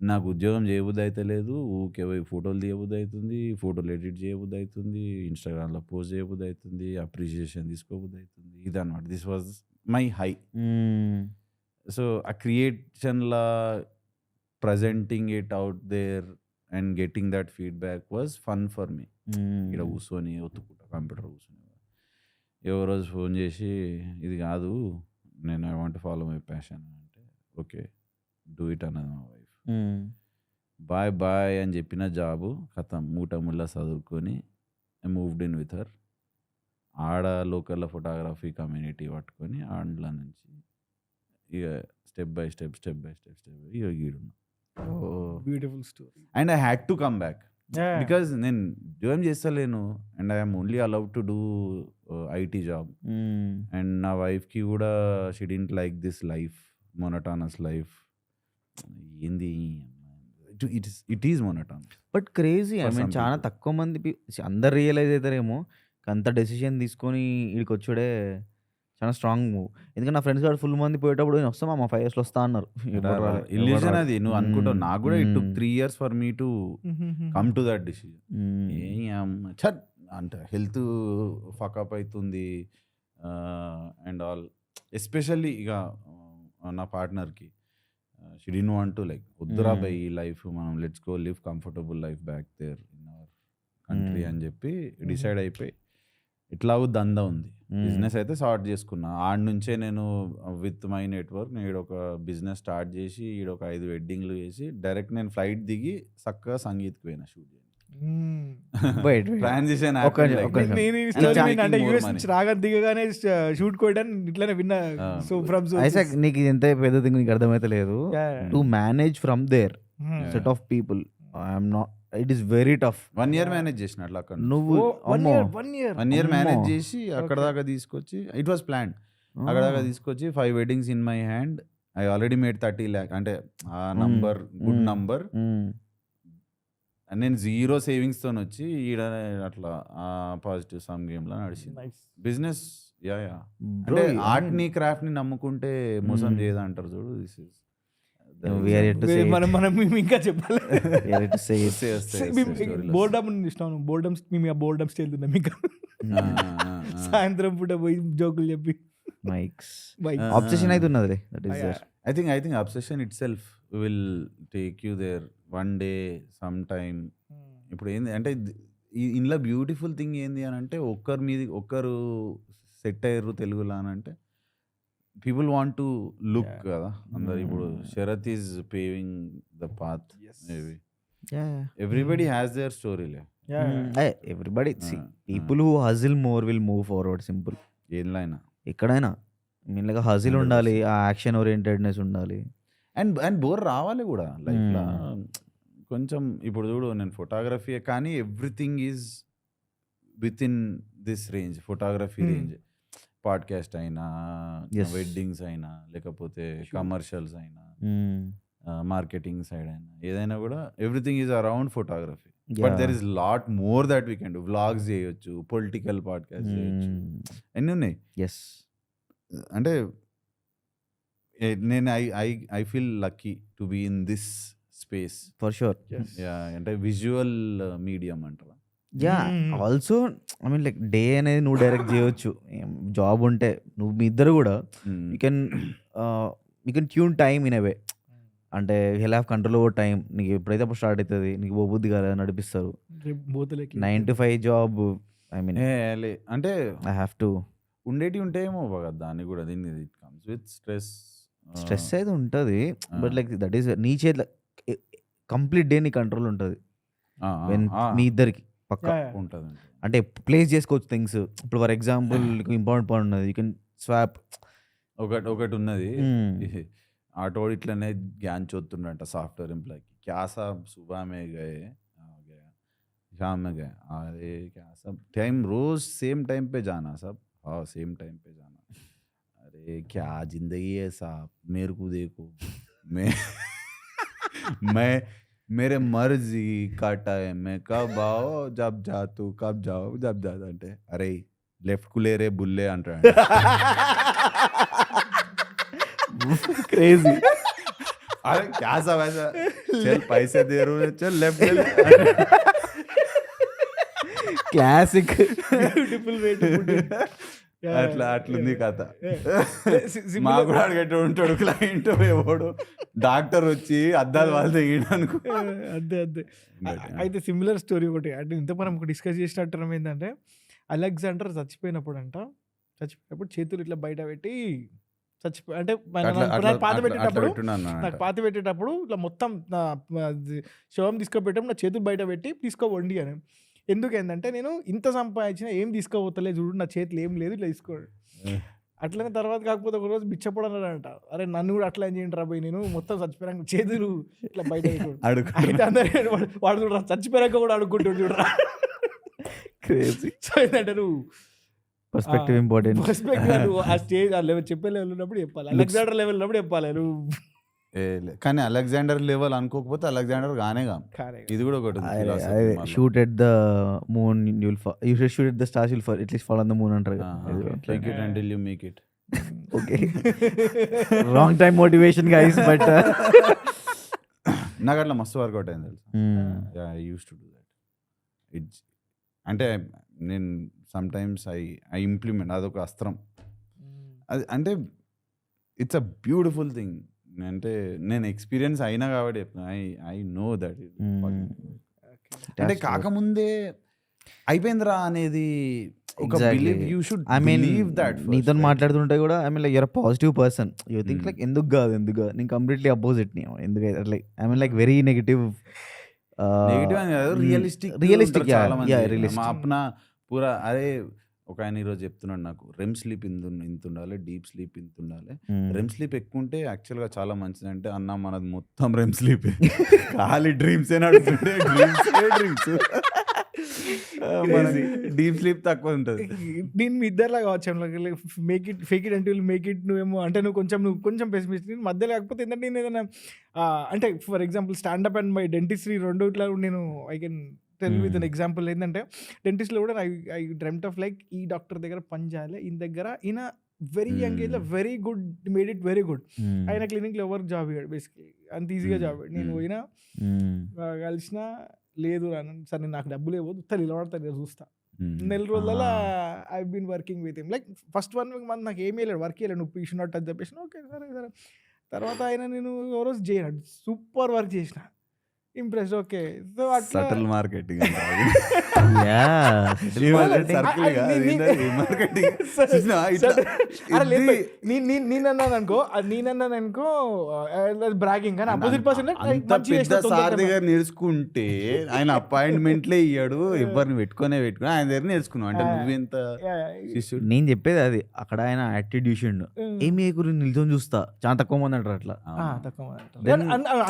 నాకు ఉద్యోగం చేయబుద్ధి అయితే లేదు, ఊకే పోయి ఫోటోలు తీయబుద్ధి అవుతుంది, ఫోటోలు ఎడిట్ చేయబుద్ధి అవుతుంది, ఇన్స్టాగ్రామ్లో పోస్ట్ చేయబుద్ధి అవుతుంది, అప్రిషియేషన్ తీసుకోబుద్ధి అవుతుంది. ఇదన్నమాట, this was my high. So ఆ క్రియేషన్లా presenting it out there and getting that feedback was fun for me. ఇక్కడ కూర్చొని ఒత్తుకుంటా కంప్యూటర్ కూర్చొని ఎవరో రోజు ఫోన్ చేసి ఇది కాదు, నేను I want follow my passion అంటే ఓకే డూ ఇట్ అన్నది మా వైఫ్. బాయ్ బాయ్ అని చెప్పిన జాబు కథం మూట ముళ్ళ చదువుకొని I moved in with her. ఆడ లోకల్ ఫోటోగ్రఫీ కమ్యూనిటీ పట్టుకొని ఆండ్ల నుంచి ఇక స్టెప్ బై స్టెప్ ఇక గీడున్నా. Beautiful story. And I had to come back because నేను ఉద్యోగం చేస్తలేను and I'm only allowed to do IT job. And నా వైఫ్కి కూడా she didn't like this life, monotonous life. ఏంది it is monotone. But crazy, I For mean some చాలా people. తక్కువ మంది అందరు రియలైజ్ అవుతారేమో అంత డెసిషన్ తీసుకొని వీడికి వచ్చాడే చాలా స్ట్రాంగ్ మూవ్. ఎందుకంటే నా ఫ్రెండ్స్ కూడా ఫుల్ మంది పోయేటప్పుడు నేను వస్తామా మా 5 years వస్తా అన్నారు. ఇల్యూజన్ అది నువ్వు అనుకుంటావు. నాకు కూడా it took 3 years for me to come to that decision. ఛట్ అంటే హెల్త్ ఫకప్ అవుతుంది అండ్ ఆల్. ఎస్పెషల్లీ ఇక నా పార్ట్నర్కి she didn't want to like వద్దురా బై ఈ లైఫ్, మనం let's go live comfortable life back there in our country అని చెప్పి డిసైడ్ అయిపోయి ఇట్లాగూ దందా ఉంది. బిజినెస్ అయితే స్టార్ట్ చేసుకున్నా. ఆడ నుంచే నేను విత్ మై నెట్వర్క్ నేను ఈడొక బిజినెస్ స్టార్ట్ చేసి ఈడొక 5 వెడ్డింగ్లు చేసి డైరెక్ట్ నేను ఫ్లైట్ దిగి చక్కగా సంగీత్కి పోయినా షూట్ చేసి. ట్రాన్సిషన్ అంటే యూఎస్ నుంచి రాగా దిగగానే షూట్ కోయడానికి ఇట్లానే విన్నా. సో ఫ్రమ్ ఐసాక్ నీకు ఎంత పెద్ద థింగ్ నీకు అర్థమైతే లేదు. To manage from there set of people I'm not, it is very tough. 1 year manage చేసిన అట్లా అక్కడ. నువ్వు 1 year మేనేజ్ చేసి అక్కడ దాకా తీసుకొచ్చి ఇట్ వాస్ ప్లాన్. అక్కడ దాకా తీసుకొచ్చి 5 weddings in my hand. I already made 30 lakh అంటే ఆ నంబర్ గుడ్ నంబర్. నేను 0 savings తో వచ్చి ఈడ అట్లా పాజిటివ్ సమ్ గేమ్లో నడిచింది బిజినెస్. యా అంటే ఆర్ట్ ని క్రాఫ్ట్ ని నమ్ముకుంటే మోసం చేయదు అంటారు చూడు. దిస్ ఇస్ మనం ఇంకా చెప్పాలి. బోర్డమ్ బోర్డమ్ స్టైల్ ఉందా మీకు? సాయంత్రం పూట పోయి జోకులు చెప్పి ఆబ్సెషన్ అయితే ఉన్నది. I think obsession itself will take you there one day some time. ఇప్పుడు ఏంది అంటే ఇందులో బ్యూటిఫుల్ థింగ్ ఏంది అని అంటే ఒక్కరు సెట్ అయ్యారు తెలుగులో అని అంటే పీపుల్ వాంట్ టు లుక్ కదా అందరు. ఇప్పుడు Sharath is paving the path. Maybe everybody has their స్టోరీలే. Everybody people who hustle more will move forward. Simple. ఏదైనా ఎక్కడైనా మీన్గా హజిల్ ఉండాలి, ఆ యాక్షన్ ఓరియంటెడ్నెస్ ఉండాలి. అండ్ బోర్ రావాలి కూడా లైఫ్లో కొంచెం. ఇప్పుడు చూడు నేను ఫోటోగ్రఫీ కానీ everything is with in this range, photography range. Podcast అయినా, వెడ్డింగ్స్ అయినా, లేకపోతే కమర్షియల్స్ అయినా, మార్కెటింగ్ సైడ్ అయినా, ఏదైనా కూడా everything is around photography. But there is lot more that we can do. Vlogs చేయొచ్చు, పొలిటికల్ పాడ్కాస్ట్ చేయొచ్చు, అన్నీ ఉన్నాయి. ఎస్ అంటే నేను I feel lucky to be in this space for sure. అంటే విజువల్ మీడియం అంటారా. Yeah also I mean like day అనేది నువ్వు డైరెక్ట్ చేయొచ్చు. జాబ్ ఉంటే నువ్వు మీ ఇద్దరు కూడా you can tune time in away. అంటే he'll have control over time. నీకు ఎప్పుడైతే అప్పుడు స్టార్ట్ అవుతుంది, నీకు బొబ్బుద్ది కదా నడిపిస్తారు. 9 to 5 జాబ్. ఐ మీన్ అంటే ఐ హ్యావ్ టు ఉండేటివి ఉంటాయేమో కదా దాన్ని కూడా. దీన్ని ఇట్ కమ్స్ విత్ స్ట్రెస్ అయితే ఉంటుంది. బట్ లైక్ దట్ ఈస్ నీ చేతిలో కంప్లీట్ డే నీ కంట్రోల్ ఉంటుంది మీ ఇద్దరికి పక్కా ఉంటుంది. అంటే ప్లేస్ చేసుకోవచ్చు థింగ్స్. ఇప్పుడు ఫర్ ఎగ్జాంపుల్ ఇంపార్టెంట్ పాయింట్ ఉన్నది, యూ కెన్ స్వాప్. ఒకటి ఉన్నది, ఆటో ఇట్లనే గ్యాన్ చూస్తుండంట సాఫ్ట్వేర్ ఎంప్లాయ్కి. క్యా సాబ్ సుబహ మే గయే शाम में गए, अरे क्या सब टाइम रोज सेम टाइम पे जाना सब. हाँ सेम टाइम पे जाना. अरे क्या जिंदगी है साहब, मेरे को देखो मैं मेरे मर्जी का टाइम मैं कब आओ जब जा तू कब जाओ जब जाता అంటే అరే లెఫ్ట్ కు లేరే బుల్లే అంటాడు. క్రేజీ अरे क्या सब ऐसा चल पैसे दे रहे हो चल लेफ्ट चल classic. Beautiful way to put it. అట్లా అట్లుంది కథ. మా కూడా అడిగేట ఉంటాడు క్లయింట్ ఎవడు డాక్టర్ వచ్చి అద్దాలు వాళ్ళు తెగడానికి. అదే అయితే సిమిలర్ స్టోరీ ఒకటి అంటే ఇంత మనం డిస్కస్ చేసినట్టు ఏంటంటే అలెగ్జాండర్ చచ్చిపోయినప్పుడు చేతులు ఇట్లా బయట పెట్టి అంటే నాకు పాత పెట్టేటప్పుడు ఇట్లా మొత్తం శవం తీసుకోబెట్టడం నా చేతులు బయట పెట్టి తీసుకోవండి అని. ఎందుకు ఏంటంటే నేను ఇంత సంపాదించినా ఏం తీసుకోపోతలే చూడు, నా చేతులు ఏం లేదు, ఇట్లా తీసుకోడు. అట్లనే తర్వాత కాకపోతే ఒక రోజు బిచ్చపడన్నాడంట, అరే నన్ను కూడా అట్లా ఏం చేయండి రాబోయ్, నేను మొత్తం చచ్చిపోయాక చేతులు ఇట్లా బయట అయితే అందరూ వాడు చూడరా చచ్చిపోయాక కూడా అడుక్కుంటాడు చూడరా. సో ఏంటంటే నువ్వు పర్స్పెక్టివ్ ఇంపార్టెంట్. పర్స్పెక్టివ్ ఆ స్టేజ్ ఆ లెవెల్ చెప్పే లెవెల్ ఉన్నప్పుడు చెప్పాలి, అలెగ్జాండర్ లెవెల్ ఉన్నప్పుడు చెప్పాలి నువ్వు. కానీ అలెగ్జాండర్ లెవెల్ అనుకోకపోతే అలెగ్జాండర్ గానేగా. ఇది కూడా ఒకటి shoot at the moon you'll you should shoot at the stars you'll for at least fall on the moon అంటారు. Fake it until you make it. Okay wrong time motivation guys but నాకు అట్లా మస్తు వర్కౌట్ అయింది తెలుసు. I used to do that. It's అంటే నేను సమ్ టైమ్స్ ఐ ఇంప్లిమెంట్, అదొక అస్త్రం అది. అంటే ఇట్స్ అ బ్యూటిఫుల్ థింగ్. అంటే నేను ఎక్స్పీరియన్స్ అయినా కాబట్టి ఐ నో దట్. అంటే కాకముందే అయిపోయిందిరా అనేది ఒక believe. You should believe that. నీతో మాట్లాడుతుంటే కూడా I mean like your positive person. You think like ఎందుకు కాదు నేను కంప్లీట్లీ అపోజిట్ ని. ఎందుకు like I mean like very negative. Realistic మా అప్న పూరా. అరే ఒక ఆయన ఈరోజు చెప్తున్నాడు నాకు, రెమ్ స్లీప్ ఇంత ఉండాలి, డీప్ స్లీప్ ఇంత ఉండాలి. రెమ్ స్లీప్ ఎక్కువ ఉంటే యాక్చువల్గా చాలా మంచిది. అంటే అన్న మనది మొత్తం రెమ్ స్లీప్, ఖాళీ డ్రీమ్స్ నడుస్తుంటే డ్రీమ్స్. డీప్ స్లీప్ తక్కువ ఉంటుంది. నేను మీ ఇద్దరులా కావచ్చు, ఫేక్ ఇట్ అంటే మేక్ ఇట్. నువ్వేమో అంటే నువ్వు కొంచెం పెసిమిస్టిక్ మధ్య. లేకపోతే ఏంటంటే నేను ఏదైనా అంటే for example standup and my dentistry రెండు ఇట్లా నేను I can tell with an example. ఏంటంటే డెంటిస్ట్లో కూడా ఐ డ్రెమ్ట్ ఆఫ్ లైక్ ఈ డాక్టర్ దగ్గర పని చేయాలి, ఈయన దగ్గర ఈయన వెరీ యంగ్ ఏజ్లో very good, made it very good. ఆయన క్లినిక్లో ఎవరికి జాబ్ ఇవ్వడు బేసిక్లీ, అంత ఈజీగా జాబ్ ఇవ్వడు. నేను పోయినా కలిసిన లేదు సార్ నేను నాకు డబ్బులు ఇవ్వదు, నిలబడతా చూస్తా. నెల రోజులలో I been working with him. Like first 1 month నాకు ఏమీ లేదు, వర్క్ చేయలేదు, నువ్వు you should not touch the patient. Okay సరే. తర్వాత ఆయన నేను ఓ రోజు చేయను, సూపర్ వర్క్ చేసిన, ఇంప్రెస్. ఓకే సో అట్లా సటల్ మార్కెటింగ్. నేనన్నాను అనుకో బ్రాగింగ్, కానీ అపోజిట్ పర్సన్ సార్ దగ్గర నేర్చుకుంటే ఆయన అపాయింట్మెంట్లే ఇయ్యాడు, ఎవరిని పెట్టుకుని ఆయన దగ్గర నేర్చుకున్నావు. అంటే నువ్వెంత నేను చెప్పేది అది. అక్కడ ఆయన యాటిట్యూడ్ చూసిండు, ఏమి గురించి నిల్చొని చూస్తా, చాలా తక్కువ మంది అంటారు అట్లా. తక్కువ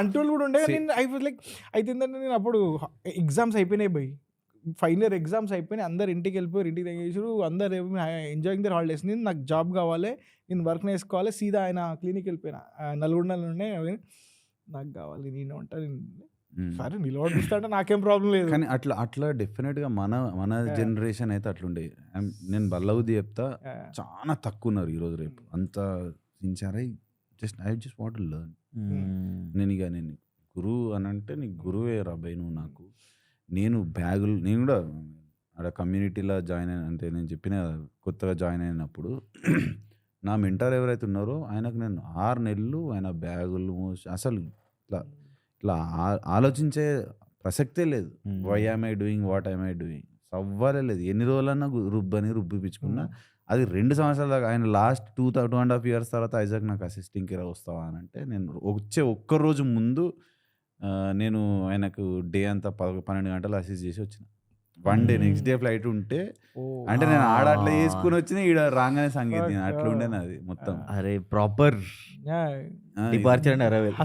అంటోళ్ళు కూడా ఉండే. ఐ వాజ్ లైక్ అయితే ఏంటంటే నేను అప్పుడు ఎగ్జామ్స్ అయిపోయినాయి బై, ఫైనల్ ఇయర్ ఎగ్జామ్స్ అయిపోయినాయి, అందరు ఇంటికి వెళ్ళిపోయారు, ఇంటికి తెగేసారు, అందరు ఎంజాయింగ్ దర్ హాలిడేస్. నేను నాకు జాబ్ కావాలి, నేను వర్క్ నేర్చుకోవాలి, సీదా ఆయన క్లినిక్ వెళ్ళిపోయినా. నల్గొండలోనే నాకు కావాలి, నేను ఉంటాను, సరే నిలబడిస్తా అంటే నాకేం ప్రాబ్లం లేదు. కానీ అట్లా డెఫినెట్గా మన జనరేషన్ అయితే అట్లుండే. నేను బల్లవుది చెప్తా, చాలా తక్కువ ఉన్నారు ఈరోజు రేపు అంత sincere. I just want to learn. నేను గురువు అని అంటే నీకు గురువే రాబాయ్ నువ్వు నాకు. నేను కూడా ఆడ కమ్యూనిటీలో జాయిన్ అయిన, అంటే నేను చెప్పిన కొత్తగా జాయిన్ అయినప్పుడు నా మెంటర్ ఎవరైతే ఉన్నారో ఆయనకు నేను 6 నెలలు ఆయన బ్యాగులు అసలు ఇట్లా ఆలోచించే ప్రసక్తే లేదు. Why am I doing, what I'm I doing సవ్వాలే లేదు. ఎన్ని రోజులన్నా రుబ్బిపించుకున్నా. అది 2 సంవత్సరాల దాకా. ఆయన లాస్ట్ 2.5 years తర్వాత ఐజాక్ నాకు అసిస్టెంట్కి వస్తావా అని అంటే, నేను వచ్చే ఒక్కరోజు ముందు నేను ఆయనకు డే అంతా 12 గంటలు అసిస్ట్ చేసి వచ్చిన. 1 day నెక్స్ట్ డే ఫ్లైట్ ఉంటే, అంటే నేను అట్లా చేసుకుని వచ్చిన, ఈడ రాగానే సంగీతం అట్లా ఉండే నాది మొత్తం. అరే proper departure and arrival.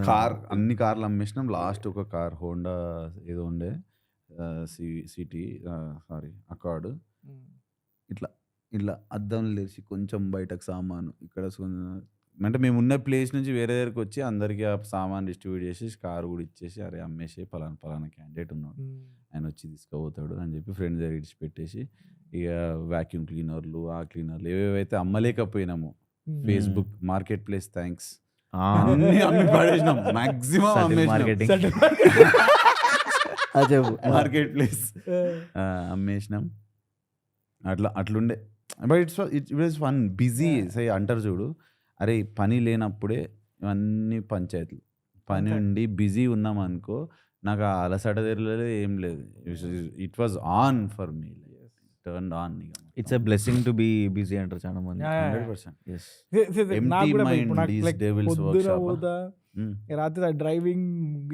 Car అన్ని కార్లు అమ్మేసినాం. లాస్ట్ ఒక కార్ హోండా ఏదో ఉండే, సిటీ అకార్డ్. ఇట్లా అద్దంలో లేచి కొంచెం బయటకు సామాను ఇక్కడ, అంటే మేము ఉన్న ప్లేస్ నుంచి వేరే దగ్గరికి వచ్చి అందరికీ ఆ సామాన్ డిస్ట్రిబ్యూట్ చేసి కారు కూడా ఇచ్చేసి, అరే అమ్మేసి పలానా క్యాండిడేట్ ఉన్నాడు, ఆయన వచ్చి తీసుకుపోతాడు అని చెప్పి ఫ్రెండ్ దగ్గర ఇచ్చి పెట్టేసి, ఇక వ్యాక్యూమ్ క్లీనర్లు, ఆ క్లీనర్లు ఏవేవైతే అమ్మలేకపోయినామో, ఫేస్బుక్ మార్కెట్ ప్లేస్ థ్యాంక్స్ అన్ని అమ్మి పడేసినాం, మాక్సిమం మార్కెటింగ్ మార్కెట్ ప్లేస్ అమ్మేసినాం. అట్లుండే. But it was fun, busy అంటారు చూడు. అరే పని లేనప్పుడే ఇవన్నీ పంచాయతీలు, పని ఉండి బిజీ ఉన్నాం అనుకో, నాకు ఆ అలసట తెలియలేదు, ఏం లేదు. It was on for me, turn on. It's a blessing to be busy అంటారు చాలా మంది. 100%. Empty mind is devil's workshop. రాత్రి డ్రైవింగ్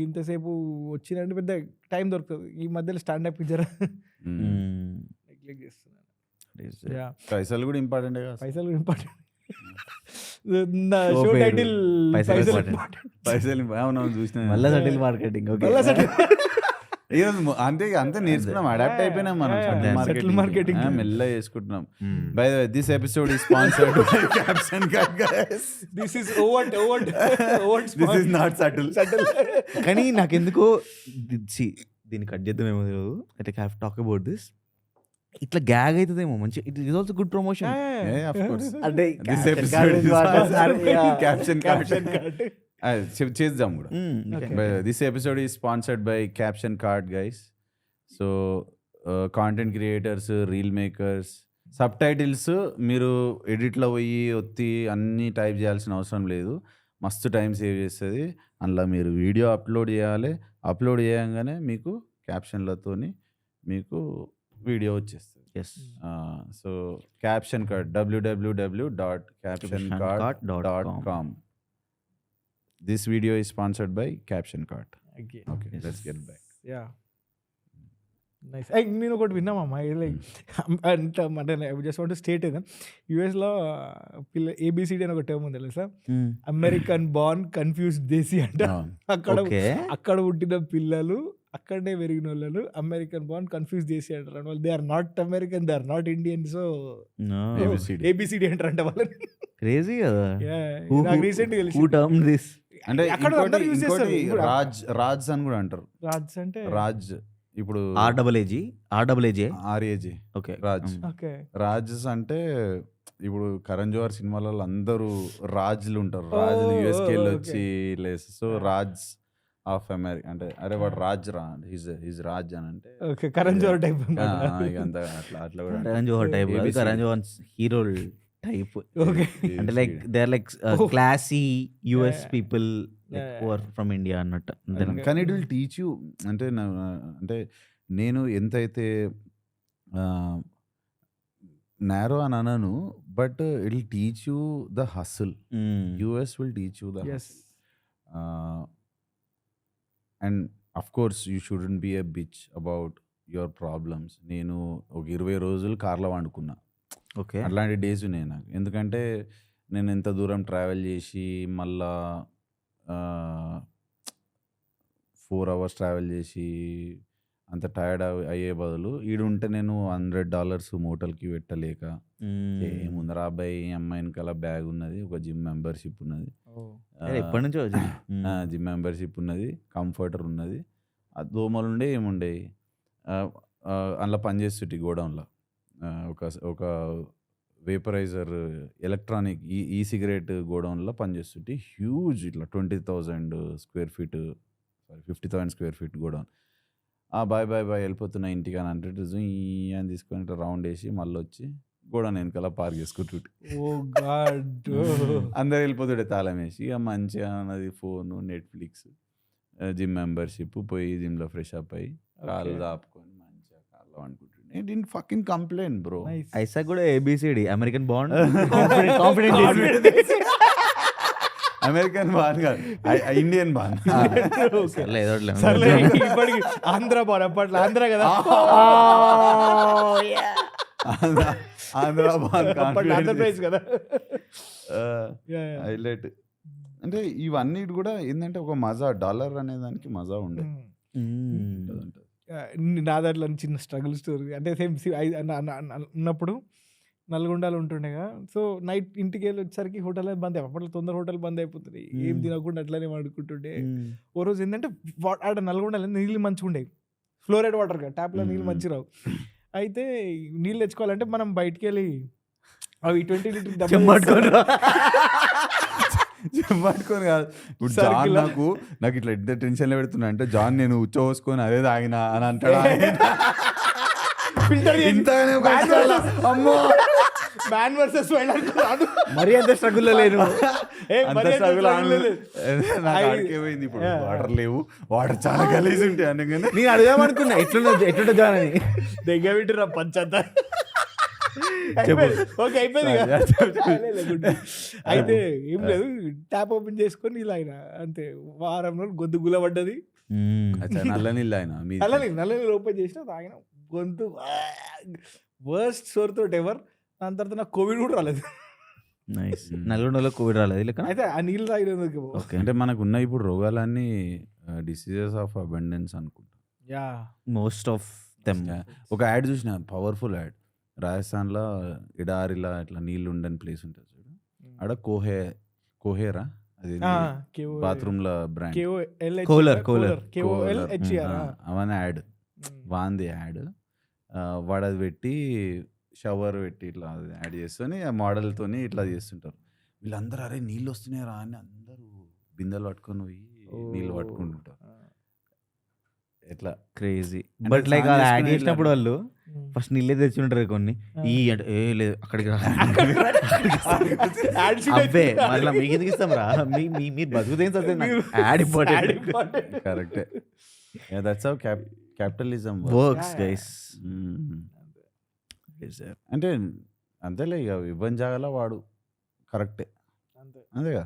ఇంతసేపు వచ్చినంటే పెద్ద టైం దొరుకుతుంది. ఈ మధ్యలో స్టాండప్ ఇచ్చారా నెగ్లెక్ట్ చేస్తున్నాను. పైసలు కూడా ఇంపార్టెంట్, పైసలు ఇంపార్టెంట్. షో టైటిల్ పైసలు అవునవును చూసిన మళ్ళీ సటిల్ మార్కెటింగ్. అంతే నేర్చుకున్నాం, అడాప్ట్ అయిపోయినాం మనం. Subtle marketing. మెల్ల చేసుకుంటున్నాం. By the way, this episode is sponsored by caption card guys. This is over this is not subtle. కానీ నాకెందుకో దీన్ని కట్ చేద్దామేమో తెలియదు. I have talk about this. ఇట్లా గ్యాగ్ అవుతుందేమో మంచి. It is also good promotion. అంటే దిస్ ఎపిసోడ్ క్యాప్షన్ కార్డ్ చేద్దాం కూడా. This episode is sponsored by caption card guys. So content creators, reel makers, sub titles మీరు ఎడిట్లో పోయి ఒత్తి అన్నీ టైప్ చేయాల్సిన అవసరం లేదు. మస్తు టైం సేవ్ చేస్తుంది. అందులో మీరు వీడియో అప్లోడ్ చేయాలి, అప్లోడ్ చేయగానే మీకు క్యాప్షన్లతోని మీకు వీడియో వచ్చేస్తుంది. So caption card www.captioncard.com. This video is sponsored by Caption Card. Okay, let's get back. Yeah. Nice. నేను ఒకటి విన్నామమ్మా, లైక్ అంటే జస్ట్ వాంట్ టు స్టేట్ ఏదా, యూఎస్లో ఏబిసిడి అని ఒక టర్మ్ ఉంది తెలుసా, అమెరికన్ బార్న్ కన్ఫ్యూజ్డ్ దేశీ అంట. అక్కడ పుట్టిన పిల్లలు, అక్కడనే పెరిగిన వాళ్ళు అమెరికన్ బార్న్ కన్ఫ్యూజ్ చేసి అంటారు. వాళ్ళు they are not American, they are not Indian, so ABCD అంటారంట వాళ్ళని. క్రేజీ కదా. రీసెంట్ అంటే రాజ్ అని కూడా అంటారు. రాజ్ అంటే రాజ్ ఇప్పుడు RAJ. ఓకే, రాజ్ అంటే ఇప్పుడు కరణ్ జోహర్ సినిమాలలో అందరూ రాజ్లు ఉంటారు. రాజ్లు యూఎస్కి వెళ్ళి వచ్చి లేదు. సో రాజ్ ఆఫ్ అమెరికా అంటే అరే వాడు రాజ్ హిజ్ రాజ్ అని అంటే కరణ్ జోహర్ టైప్ అట్లా కూడా Karan Johar type Karan Johar hero type. అంటే like they are like classy US people who are from India అన్నట్టు. కానీ ఇట్ విల్ టీచ్ యూ. అంటే నేను ఎంతైతే నారో అని అనను, but it will teach you the hustle. US will teach you the hustle. And of course you shouldn't be a bitch about your problems. నేను ఒక 20 రోజులు కార్లో వండుకున్నా. ఓకే, అట్లాంటి డేస్ ఉన్నాయి నాకు. ఎందుకంటే నేను ఎంత దూరం ట్రావెల్ చేసి మళ్ళా 4 hours ట్రావెల్ చేసి అంత టైర్డ్ అయ్యే బదులు ఈడుంటే నేను $100 మోటల్కి పెట్టలేక ముందర అబ్బాయి అమ్మాయి వెనకాల బ్యాగ్ ఉన్నది, ఒక జిమ్ మెంబర్షిప్ ఉన్నది, ఎప్పటి నుంచో జిమ్ మెంబర్షిప్ ఉన్నది, కంఫర్టర్ ఉన్నది, దోమలు ఉండే ఏముండే. అందులో పనిచేస్తుంటే గోడౌన్లో ఒక వేపరైజర్ ఎలక్ట్రానిక్ ఈ సిగరెట్ గోడౌన్లో పనిచేస్తుంటే హ్యూజ్ ఇట్లా 20,000 square feet 50,000 square feet godown. Bye వెళ్ళిపోతున్నా ఇంటికి అని అంటే అని తీసుకొని ఇట్లా రౌండ్ వేసి మళ్ళీ వచ్చి గోడౌన్ వెనకాల పార్క్ చేసుకుంటుంటే అందరు వెళ్ళిపోతుండే తాళం వేసి. ఇక మంచిగా అన్నది ఫోను, నెట్ఫ్లిక్స్, జిమ్ మెంబర్షిప్, పోయి జిమ్లో ఫ్రెష్ అప్ అయ్యి కాళ్ళు దాపుకొని మంచిగా కాళ్ళు అనుకుంటుండే. It didn't fucking complain, bro. ఐసా కూడా ABCD అమెరికన్ బాండ్ అమెరికన్ బాన్ కాదు, ఇండియన్ బాన్. ఇప్పటికి ఆంధ్ర బాన్, అప్పట్లో ఆంధ్ర కదా, ఆంధ్ర బాన్ ఆంధ్రప్రదేశ్ కదా. హైలైట్. అంటే ఇవన్నీ కూడా ఏంటంటే ఒక మజా, డాలర్ అనే దానికి మజా ఉండే. నా దాంట్లో చిన్న స్ట్రగుల్ స్టోరీ అంటే సేమ్ ఉన్నప్పుడు నల్గొండలో ఉంటుండేగా. సో నైట్ ఇంటికి వెళ్ళి వచ్చేసరికి హోటల్ బంద్ అయిపోయి, అప్పట్లో తొందర హోటల్ బంద్ అయిపోతుంది, ఏం తినకుండా అట్లనే వాడుకుంటుండే. ఓ రోజు ఏంటంటే ఆడ నల్గొండలో నీళ్ళు మంచిగా ఉండేవి, ఫ్లోరైడ్ వాటర్ కదా, ట్యాప్లో నీళ్ళు మంచి రావు. అయితే నీళ్ళు తెచ్చుకోవాలంటే మనం బయటికి వెళ్ళి అవి 20 లీటర్ పట్టుకొని కాదు. ఇప్పుడు జాన్ నాకు ఇట్లా ఎంత టెన్షన్లో పెడుతున్నా అంటే, జాన్ నేను ఉచ్చోసుకొని అదే తాగినా అని అంటాడు. ఇంతగానే అమ్మో మ్యాన్ వర్సెస్ వైల్డ్ అనుకున్నాను. మరీ అంత స్ట్రగుల్ లేను. అంత స్ట్రగుల్ నాకు ఆడికేమైంది. ఇప్పుడు వాటర్ లేవు, వాటర్ చాలా గలీజ్ ఉంటాయి అనగానే నేను అడుగుదామనుకున్నా ఎట్లుంటా జాన్ అని. దగ్గర పెట్టిరా పంచంతా. ఓకే అయిపోయింది. అయితే ఏం లేదు, ట్యాప్ ఓపెన్ చేసుకొని ఇలా అయినా అంతే. వారంలో గొంతు గులబడ్డది. నల్ల నీళ్ళు ఆయన నల్ల నీళ్ళు ఓపెన్ చేసినా తాగిన గొంతు వర్స్ట్ సోర్ తోటి ఎవర్. దాని తర్వాత నాకు కోవిడ్ కూడా రాలేదు. నల్గొండలో కోవిడ్ రాలేదు. అయితే ఆ నీళ్ళు తాగినందుకు. అంటే మనకున్న ఇప్పుడు రోగాలన్నీ డిసీజెస్ ఆఫ్ అబండెన్స్ అనుకుంటా. Yeah most of them. ఒక యాడ్ చూసిన, పవర్ఫుల్ యాడ్. రాజస్థాన్లో ఇడారిలా ఇట్లా నీళ్ళు ఉండని ప్లేస్ ఉంటుంది చూడు, ఆడ కోహేరా అది బాత్రూమ్ల బ్రాండ్, అవన్నీ యాడ్ వాంది యాడ్. వాడది పెట్టి షవర్ పెట్టి ఇట్లా యాడ్ చేస్తూనే ఆ మోడల్తో ఇట్లా చేస్తుంటారు. వీళ్ళందరూ అరే నీళ్ళు వస్తున్నాయి రా అని అందరూ బిందెలు పట్టుకొని పోయి నీళ్ళు పట్టుకుంటుంటారు. ఎట్లా క్రేజీ. బట్ లైక్ అలా యాడ్ చేసినప్పుడు వాళ్ళు ఫస్ట్ నీళ్ళే తెచ్చుంటారు కొన్ని. ఈ అంటే ఏ లేదు అక్కడికి అబ్బే మళ్ళీ మీకు ఎందుకు ఇస్తాం రా, మీరు బతుకుతే యాడ్ ఇంపార్టెంట్. కరెక్టే. That's how capitalism works guys. అంటే అంతేలే, ఇక ఇవ్వని జాగాలో వాడు కరెక్టే, అంతేగా.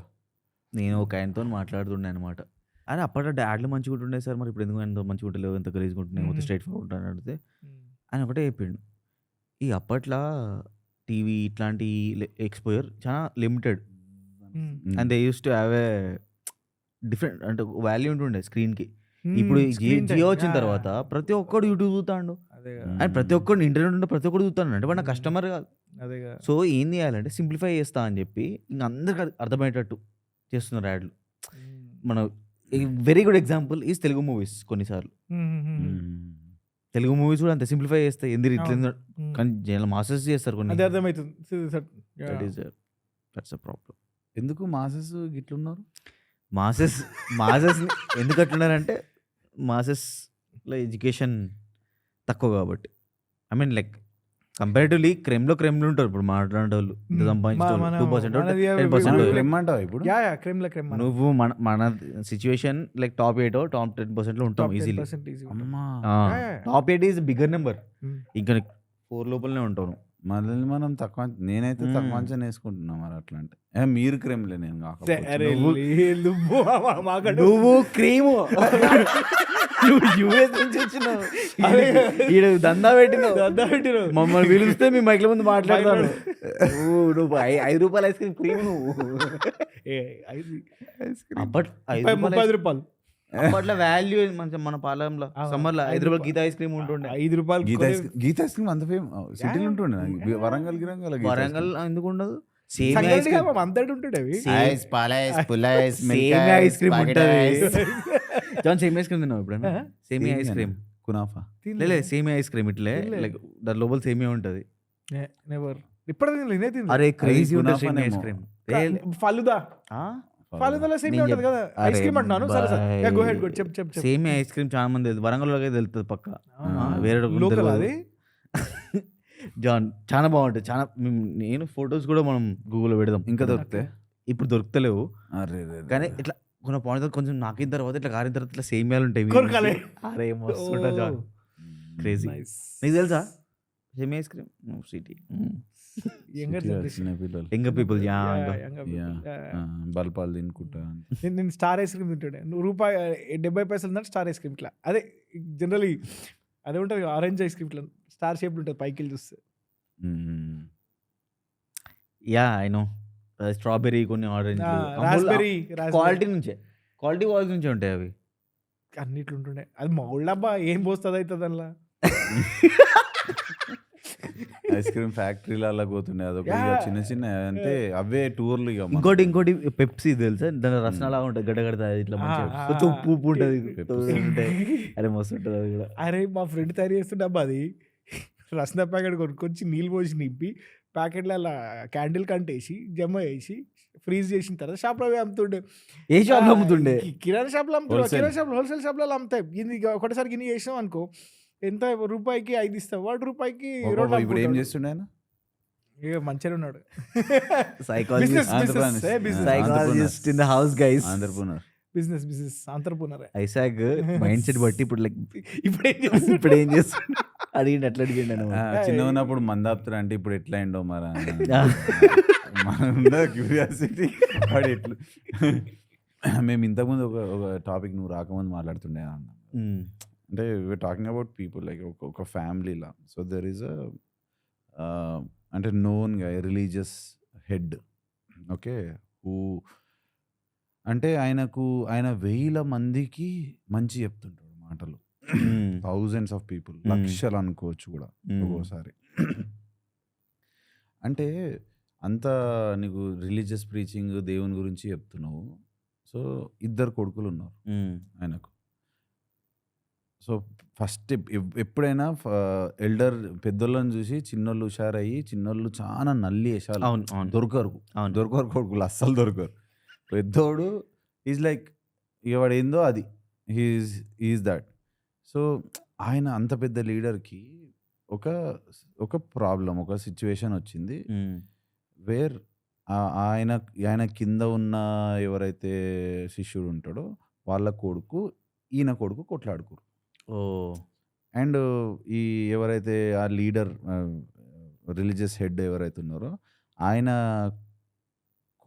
నేను ఒక ఆయనతో మాట్లాడుతుండే అనమాట. అరే అప్పట్లో యాడ్లు మంచిగా ఉంటుండే సార్, మరి ఇప్పుడు ఎందుకు ఎంతో మంచిగా ఉంటలేవు, ఎంత గలీజ్గా ఉంటున్నాయి, మొత్తం స్ట్రైట్ ఫార్వర్డ్ అని అడిగితే ఆయన ఒకటే చెప్పిండు, ఈ అప్పట్లో టీవీ ఇట్లాంటి ఎక్స్పోజర్ చాలా limited and they use to have a different అంటే వాల్యూ ఉంటుండే స్క్రీన్కి. ఇప్పుడు జియో వచ్చిన తర్వాత ప్రతి ఒక్కడు యూట్యూబ్ చూస్తాడు అండ్ ప్రతి ఒక్కడు ఇంటర్నెట్ ఉంటే ప్రతి ఒక్కడు చూస్తాడు. అంటే వాడు నా కస్టమర్ కాదు. సో ఏం చేయాలంటే సింప్లిఫై చేస్తా అని చెప్పి ఇంక అందరికి అర్థమయ్యేటట్టు చేస్తున్నారు యాడ్లు. మన very good example is Telugu movies. కొన్నిసార్లు తెలుగు మూవీస్ కూడా అంత సింప్లిఫై చేస్తాయి, ఎందుకు ఇట్లా కానీ జనాలు మాసెస్ చేస్తారు కొన్ని. That's a problem. ఎందుకు మాసెస్ గిట్లున్నారు? మాసెస్ ఎందుకు అట్లున్నారంటే మాసెస్లో ఎడ్యుకేషన్ తక్కువ కాబట్టి. ఐ మీన్ లైక్ కంపారిటివ్లీ క్రెమ్లో ఉంటారు ఇప్పుడు మాట్లాడే వాళ్ళు. నువ్వు మన సిచ్యువేషన్ లైక్ టాప్ 8 టాప్ 10% ఉంటాం easily. Top 8 is bigger number. ఇంకా 4 లోపలనే ఉంటాను. మనల్ని మనం తక్కువ, నేనైతే తక్కువ అంచనా వేసుకుంటున్నా. మరి అట్లా అంటే మీరు క్రీమ్లే, నేను నువ్వు క్రీము యూఎస్ నుంచి వచ్చినావు, దందా పెట్టినావు, మమ్మల్ని పిలిస్తే మీ మైక్ల ముందు మాట్లాడతాను. నువ్వు 5 రూపాయలు ఐస్ క్రీమ్ క్రీమ్. నువ్వు రూపాయలు అప్పట్లో వాల్యూ మంచి. మన పాలెంలో సమ్మర్లో 5 రూపాయలు గీత ఐస్ క్రీమ్ ఉంటుండే. 5 రూపాయలు గీత ఐస్ క్రీమ్ అంత సిటీలో ఉంటుండే. వరంగల్ ఎందుకు ఉండదు? సేమియా ఐస్ క్రీమ్ అంతటి ఉంటుండే. ఐస్ క్రీమ్ ఉంటుంది. జాన్ సేమియా ఐస్ క్రీమ్ తిన్నావు ఎప్పుడైనా? సేమియా ఐస్ క్రీమ్ కునాఫా లేదు, సేమియా ఐస్ క్రీమ్ ఇట్లే లైక్ దాని లోపల సేమియా ఉంటుంది. అరే క్రేజీ ఉంటుంది సేమియా ఐస్ క్రీమ్. ఫలుదా సేమియా ఉంటుంది కదా, ఐస్ క్రీమ్ అంటున్నాను. సేమియా ఐస్ క్రీమ్ చాలా మంది వరంగల్లో తెలుస్తుంది పక్క. వేరే అది జాన్ చాలా బాగుంటుంది. చాలా నేను ఫొటోస్ కూడా మనం గూగుల్లో పెడదాం. ఇంకా దొరికితే ఇప్పుడు దొరుకుతలేవు కానీ ఇట్లా కొన్ని పాయింట్ కొంచెం నాకిన తర్వాత ఇట్లా కారిన తర్వాత ఇట్లా సేమియాలు ఉంటాయి. అరే మస్తు జాన్, క్రేజీ. నీకు తెలుసా సేమియా ice cream? City younger people బల్పాలు తినుకుంటా. నేను స్టార్ ఐస్ క్రీమ్ తింటుండే. ₹70 స్టార్ ఐస్ క్రీమ్. ఇట్లా అదే జనరలీ అదే ఉంటుంది ఆరెంజ్ ఐస్ క్రీమ్, ఇట్లా స్టార్ షేప్ ఉంటుంది పైకి వెళ్ళి చూస్తే. ఐ నో స్ట్రాబెర్రీ, కొన్ని ఆరెంజ్, రాస్బెర్రీ. క్వాలిటీ వాల్స్ నుంచే ఉంటాయి అవి. అన్నిట్లు ఉంటుండే. అది మౌళ్ళబ్బా ఏం పోస్తుంది అవుతుంది అందులో. ఐస్ క్రీమ్ ఫ్యాక్టరీలు అలా పోతుండే. అదొక చిన్న చిన్న అంటే అవే టూర్లు. ఇంకోటి పెప్సీ తెలుసా? దాని రసన అలా ఉంటుంది, గడ్డగడతా ఇట్లా కొంచెం ఉప్పు ఉంటుంది. అరే మస్తు ఉంటుంది అది కూడా. అరే మా ఫ్రెండ్ తయారు చేస్తుండబ్బా అది. రసన ప్యాకెట్ కొనుక్కొచ్చి నీళ్ళు పోసి నింపి ప్యాకెట్లో అలా క్యాండిల్ కంటేసి జమ వేసి ఫ్రీజ్ చేసిన తర్వాత షాప్లో పోయి అమ్ముతుండే. ఏ షాప్లో అమ్ముతుండే? కిరాణా షాప్లో అమ్ముతుండే, Wholesale. కిరాణా షాప్లో హోల్సేల్ షాప్లలో అమ్ముతాయి. ఇది ఒకటిసారి గిన్ని చేసినాం అనుకో, ఎంత రూపాయికి 5 ఇస్తావు, వాడు రూపాయికి 2 ఇప్పుడు ఏం అమ్ముకుంటాడు. చేస్తుండే ఆయన? ఏ మంచిగా ఉన్నాడు. Psychologist Entrepreneur. Psychologist in the house guys. ఆంధ్రప్రనర్. Business entrepreneur. ఐసాక్ మైండ్ సెట్ బట్టి ఇప్పుడు లైక్ ఇప్పుడు ఏం చేస్తున్నాడు? ఇప్పుడు ఏం చేస్తాడు అడిగిండు, అట్లా అడిగిండు అనమాట. చిన్న ఉన్నప్పుడు మందాపుతారు అంటే ఇప్పుడు ఎట్లా అయిండో మరి మన క్యూరియాసిటీ వాడు ఎట్లు. మేము ఇంతకుముందు ఒక టాపిక్ నువ్వు రాకముందు మాట్లాడుతుండే అన్న, అంటే we're talking about people like ఒక ఫ్యామిలీలా. సో దెర్ ఈస్ అంటే నోన్ గా రిలీజియస్ హెడ్, ఓకే, హూ అంటే ఆయన 1000 మందికి మంచి చెప్తుంటాడు మాటలు. థౌజండ్స్ ఆఫ్ పీపుల్, లక్షలు అనుకోవచ్చు కూడా ఒక్కోసారి. అంటే అంత నీకు రిలీజియస్ ప్రీచింగ్ దేవుని గురించి చెప్తున్నావు. సో 2 కొడుకులు ఉన్నారు ఆయనకు. సో ఫస్ట్ ఎప్పుడైనా ఎల్డర్ పెద్దోళ్ళని చూసి చిన్నోళ్ళు హుషారయ్యి, చిన్నోళ్ళు చాలా నల్లి వేసాలు దొరకరు, కొడుకులు అస్సలు దొరకరు. పెద్దోడు ఈజ్ లైక్ వాడు ఏందో అది, ఈజ్ దాట్. సో ఆయన అంత పెద్ద లీడర్కి ఒక ప్రాబ్లం, ఒక సిచ్యువేషన్ వచ్చింది వేర్ ఆయన కింద ఉన్న ఎవరైతే శిష్యుడు ఉంటాడో వాళ్ళ కొడుకు ఈయన కొడుకు కొట్లాడుకోరు. అండ్ ఈ ఎవరైతే ఆ లీడర్ రిలీజియస్ హెడ్ ఎవరైతే ఉన్నారో ఆయన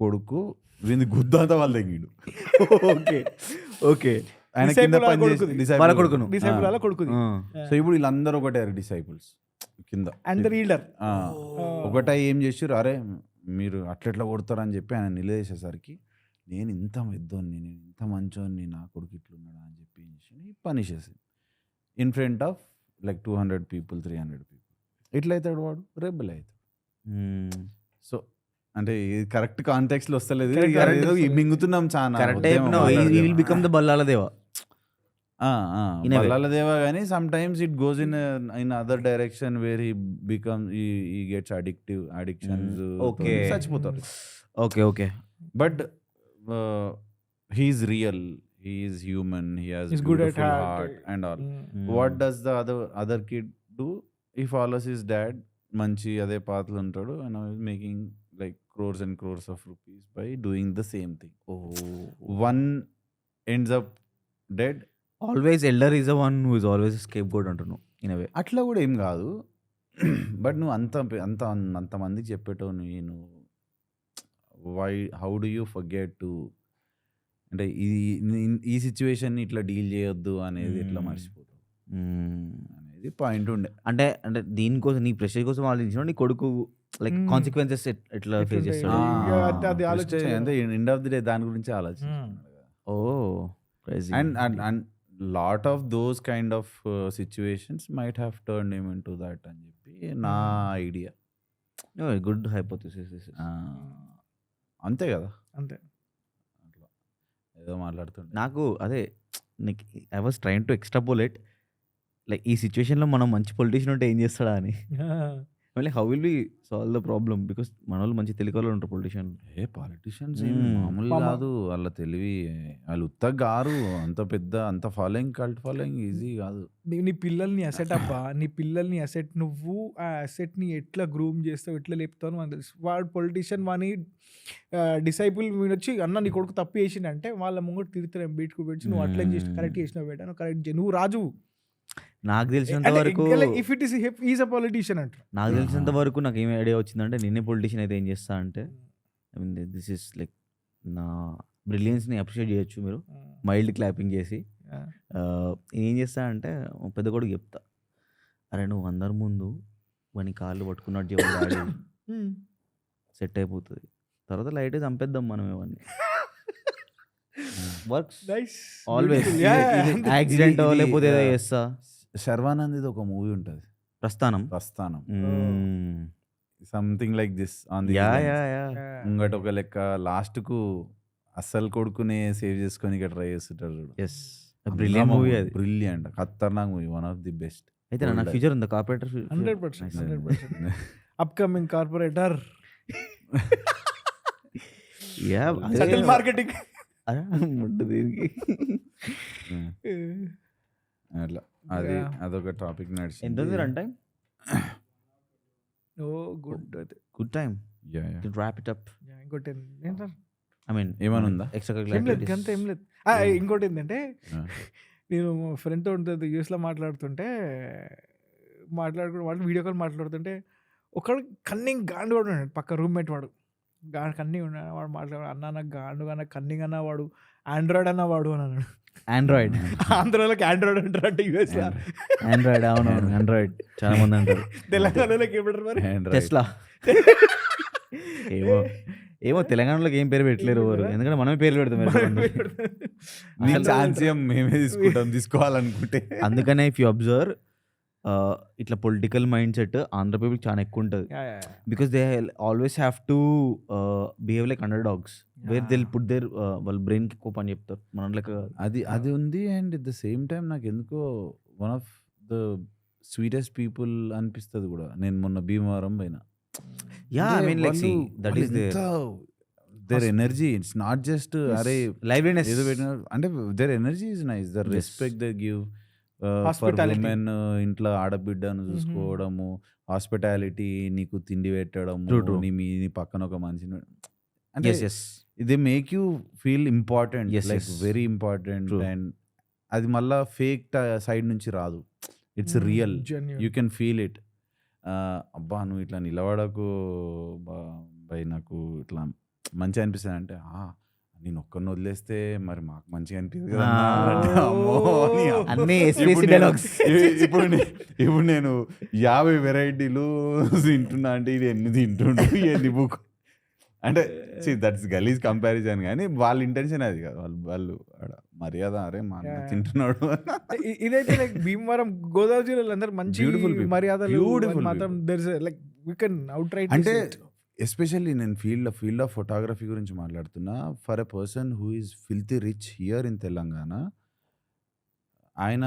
కొడుకు వీని గుద్దంతా వాళ్ళు తెంగిడు. ఓకే ఆయన కింద వాళ్ళ కొడుకును. సో ఇప్పుడు వీళ్ళందరూ ఒకటే డిసైపుల్స్ కింద. అండ్ ద లీడర్ ఒకటే ఏం చేసారు, అరే మీరు అట్లెట్లా కొడతారని చెప్పి ఆయన నిలదీసేసరికి, నేను ఇంత పెద్దోన్ని, నేను ఇంత మంచోన్ని, నా కొడుకు ఇట్లున్నాడా అని చెప్పి పని చేసి in front of like 200 people 300 people. ఎట్లయితాడు వాడు? రెబెల్ అవుతాడు. సో అంటే కరెక్ట్ కాంటెక్స్ట్ లో వస్తలేదు, మింగుతున్నాం చాలా. బల్లాలదేవా కానీ sometimes it goes in other direction where he become he gets addictions, చచ్చిపోతారు. Okay but he's real, he is human, he has He's beautiful good at heart and all. What does the other kid do? He follows his dad, manchi ade pathlu untadu, and now is making like crores and crores of rupees by doing the same thing. One ends up dead. Always elder is the one who is always a scapegoat అంటును in a way. అట్లా కూడా ఏం కాదు, బట్ నువ్వు అంత మందికి చెప్పేటో నువ్వు how do you forget to, అంటే ఈ సిచ్యువేషన్ ఇట్లా డీల్ చేయొద్దు అనేది ఎట్లా మర్చిపోతావు అనేది పాయింట్ ఉండే. అంటే దీనికోసం నీ ప్రెషర్ కోసం ఆలోచించిన నీ కొడుకు లైక్ కాన్సిక్వెన్సెస్ ఎట్లా ఫేస్ చేస్తాడు అంటే ఎండ్ ఆఫ్ ది డే దాని గురించి ఆలోచించాడు. And lot of those kind of situations might have turn him into that అని చెప్పి నా ఐడియా. Good hypothesis. అంతే కదా, అంతే. ఏదో మాట్లాడుతుండే నాకు అదే, నీకు I was train to extrapolate like ఈ సిచ్యువేషన్లో మనం మంచి పొలిటీషియన్ ఉంటే ఏం చేస్తాడా అని. మళ్ళీ how will be solve the problem, because మన వాళ్ళు మంచి తెలివి వాళ్ళు ఉంటారు పొలిటీషియన్. పాలిటీషియన్స్ మామూలు కాదు, వాళ్ళ తెలివి, వాళ్ళు ఉత్తగా గారు, అంత ఫాలోయింగ్, కల్ట్ ఫాలోయింగ్ ఈజీ కాదు. నీ పిల్లల్ని అసెట్ అబ్బా, నీ పిల్లల్ని అసెట్, నువ్వు ఆ అసెట్ని ఎట్లా గ్రూమ్ చేస్తావు, ఎట్లా లేపుతావు అని తెలుసు. వాడు పొలిటీషియన్ వాని డిసైపుల్ మీరు వచ్చి అన్న నీ కొడుకు తప్పు చేసిండంటే వాళ్ళ ముంగట తిరుగుతారు, బీట్కు పెట్టి నువ్వు అట్లా చేసి కరెక్ట్ చేసినావు బేటా, నువ్వు కరెక్ట్ నువ్వు రాజు. నాకు తెలిసినంత వరకు if it is is a politician అంటారు. నాకు తెలిసినంత వరకు నాకు ఏమి ఐడియా వచ్చిందంటే, నేనే పొలిటీషియన్ అయితే ఏం చేస్తా అంటే, I mean this is like నా బ్రిలియన్స్ని అప్రిషియేట్ చేయొచ్చు మీరు, మైల్డ్ క్లాపింగ్ చేసి. ఏం చేస్తా అంటే పెద్ద కొడుకు చెప్తా, అరే నువ్వు అందరి ముందు వాని కాళ్ళు పట్టుకున్నట్టు చెప్పాలి, సెట్ అయిపోతుంది. తర్వాత లైట్ చంపేద్దాం మనం ఇవన్నీ. Works always. యాక్సిడెంట్ లేకపోతే ఏదో చేస్తా. శర్వానంద్ ఇది ఒక మూవీ ఉంటుంది, ప్రస్థానం. Something like this on the ముంగట ఒక లెక్క లాస్ట్ కు అస్సలు కొడుకునే సేవ్ చేసుకొని ఇక్కడ ట్రై చేస్తుంటారు. బ్రిలియంట్ మూవీ, అది బ్రిలియంట్, ఖతర్నాక్ movie, one of the best. అయితే నా ఫ్యూచర్ ఉంది corporator, 100% upcoming corporator. Yeah subtle marketing. దీనికి అట్లా అది అదొక టాపిక్ ఎంత నడిచింది. ఉంది రన్ టైం? Oh good. అది good time. Yeah, yeah. Wrap it up. ఇంకోటి ఏంటంటే ఐ మీన్ ఏమైనా ఉందా? ఎక్స్ట్రా ఏం లేదు, గంత ఏం లేదు. ఇంకోటి ఏంటంటే నేను మా ఫ్రెండ్తో ఉంటుంది యూఎస్లో మాట్లాడుతుంటే వాళ్ళు వీడియో కాల్ మాట్లాడుతుంటే ఒకడు కన్నింగ్ గాండు వాడు ఉన్నాడు పక్క రూమ్మేట్ వాడు. కన్నింగ్ ఉన్నాడు వాడు అన్న నాకు గాండు అన్న కన్నింగ్ అన్న వాడు ఆండ్రాయిడ్ అన్న వాడు అని అన్నాడు. ఆండ్రాయిడ్. ఆంధ్రాలోకి ఆండ్రాయిడ్ అంటారు అంటే యూఎస్లో. ఆండ్రాయిడ్ అవునవును ఆండ్రాయిడ్ చాలా మంది అంటారు. తెలంగాణలోకి ఏమంటారు మరి? టెస్లా. ఏమో తెలంగాణలోకి ఏం పేరు పెట్టలేరు ఎవరు, ఎందుకంటే మనమే పేర్లు పెడతాం. నీ ఛాన్స్ మేమే తీసుకోవాలనుకుంటే. అందుకనే ఇఫ్ యూ అబ్జర్వ్ ఇట్లా political mindset Andhra people చాలా ఎక్కువ ఉంటుంది. Because they always have to behave like underdogs where they put their వాళ్ళ బ్రెయిన్కి ఎక్కువ పని చెప్తారు. మన లెక్క అది ఉంది. And at the same time నాకు ఎందుకో one of the sweetest people అనిపిస్తుంది కూడా. నేను మొన్న భీమవరం పైన their energy it's not just అరే లైవ్లీనెస్ ఏదో పెట్టిన అంటే their energy is nice. The respect they give for women, ఇంట్లో ఆడబిడ్డను చూసుకోవడము, హాస్పిటాలిటీ, నీకు తిండి పెట్టడము, నీ పక్కన ఒక మనిషిని అంటే they make you feel important, like very important. And అది మళ్ళా ఫేక్ సైడ్ నుంచి రాదు, it's real, you can feel it. అబ్బా నువ్వు ఇట్లా నిలబడకు బై, నాకు ఇట్లా మంచిగా అనిపిస్తుంది అంటే నేను ఒక్కరిని వదిలేస్తే మరి మాకు మంచిగా అనిపిస్తుంది కదా. ఇప్పుడు నేను 50 వెరైటీలు తింటున్నా అంటే ఇది ఎన్ని తింటుండు ఎన్ని బుక్ అంటే దట్స్ గలీజ్ కంపారిజన్. కానీ వాళ్ళ ఇంటెన్షన్ అది కాదు, వాళ్ళు మర్యాద అరే మా తింటున్నాడు. ఇదైతే లైక్ భీమవరం గోదావరి జిల్లాలో అందరూ మంచి బ్యూటిఫుల్ మర్యాదలు మాత్రం like we can outright అంటే ఎస్పెషల్లీ నేను ఫీల్డ్ ఆఫ్ ఫోటోగ్రఫీ గురించి మాట్లాడుతున్నా. For a person who is filthy rich here in Telangana, ఆయన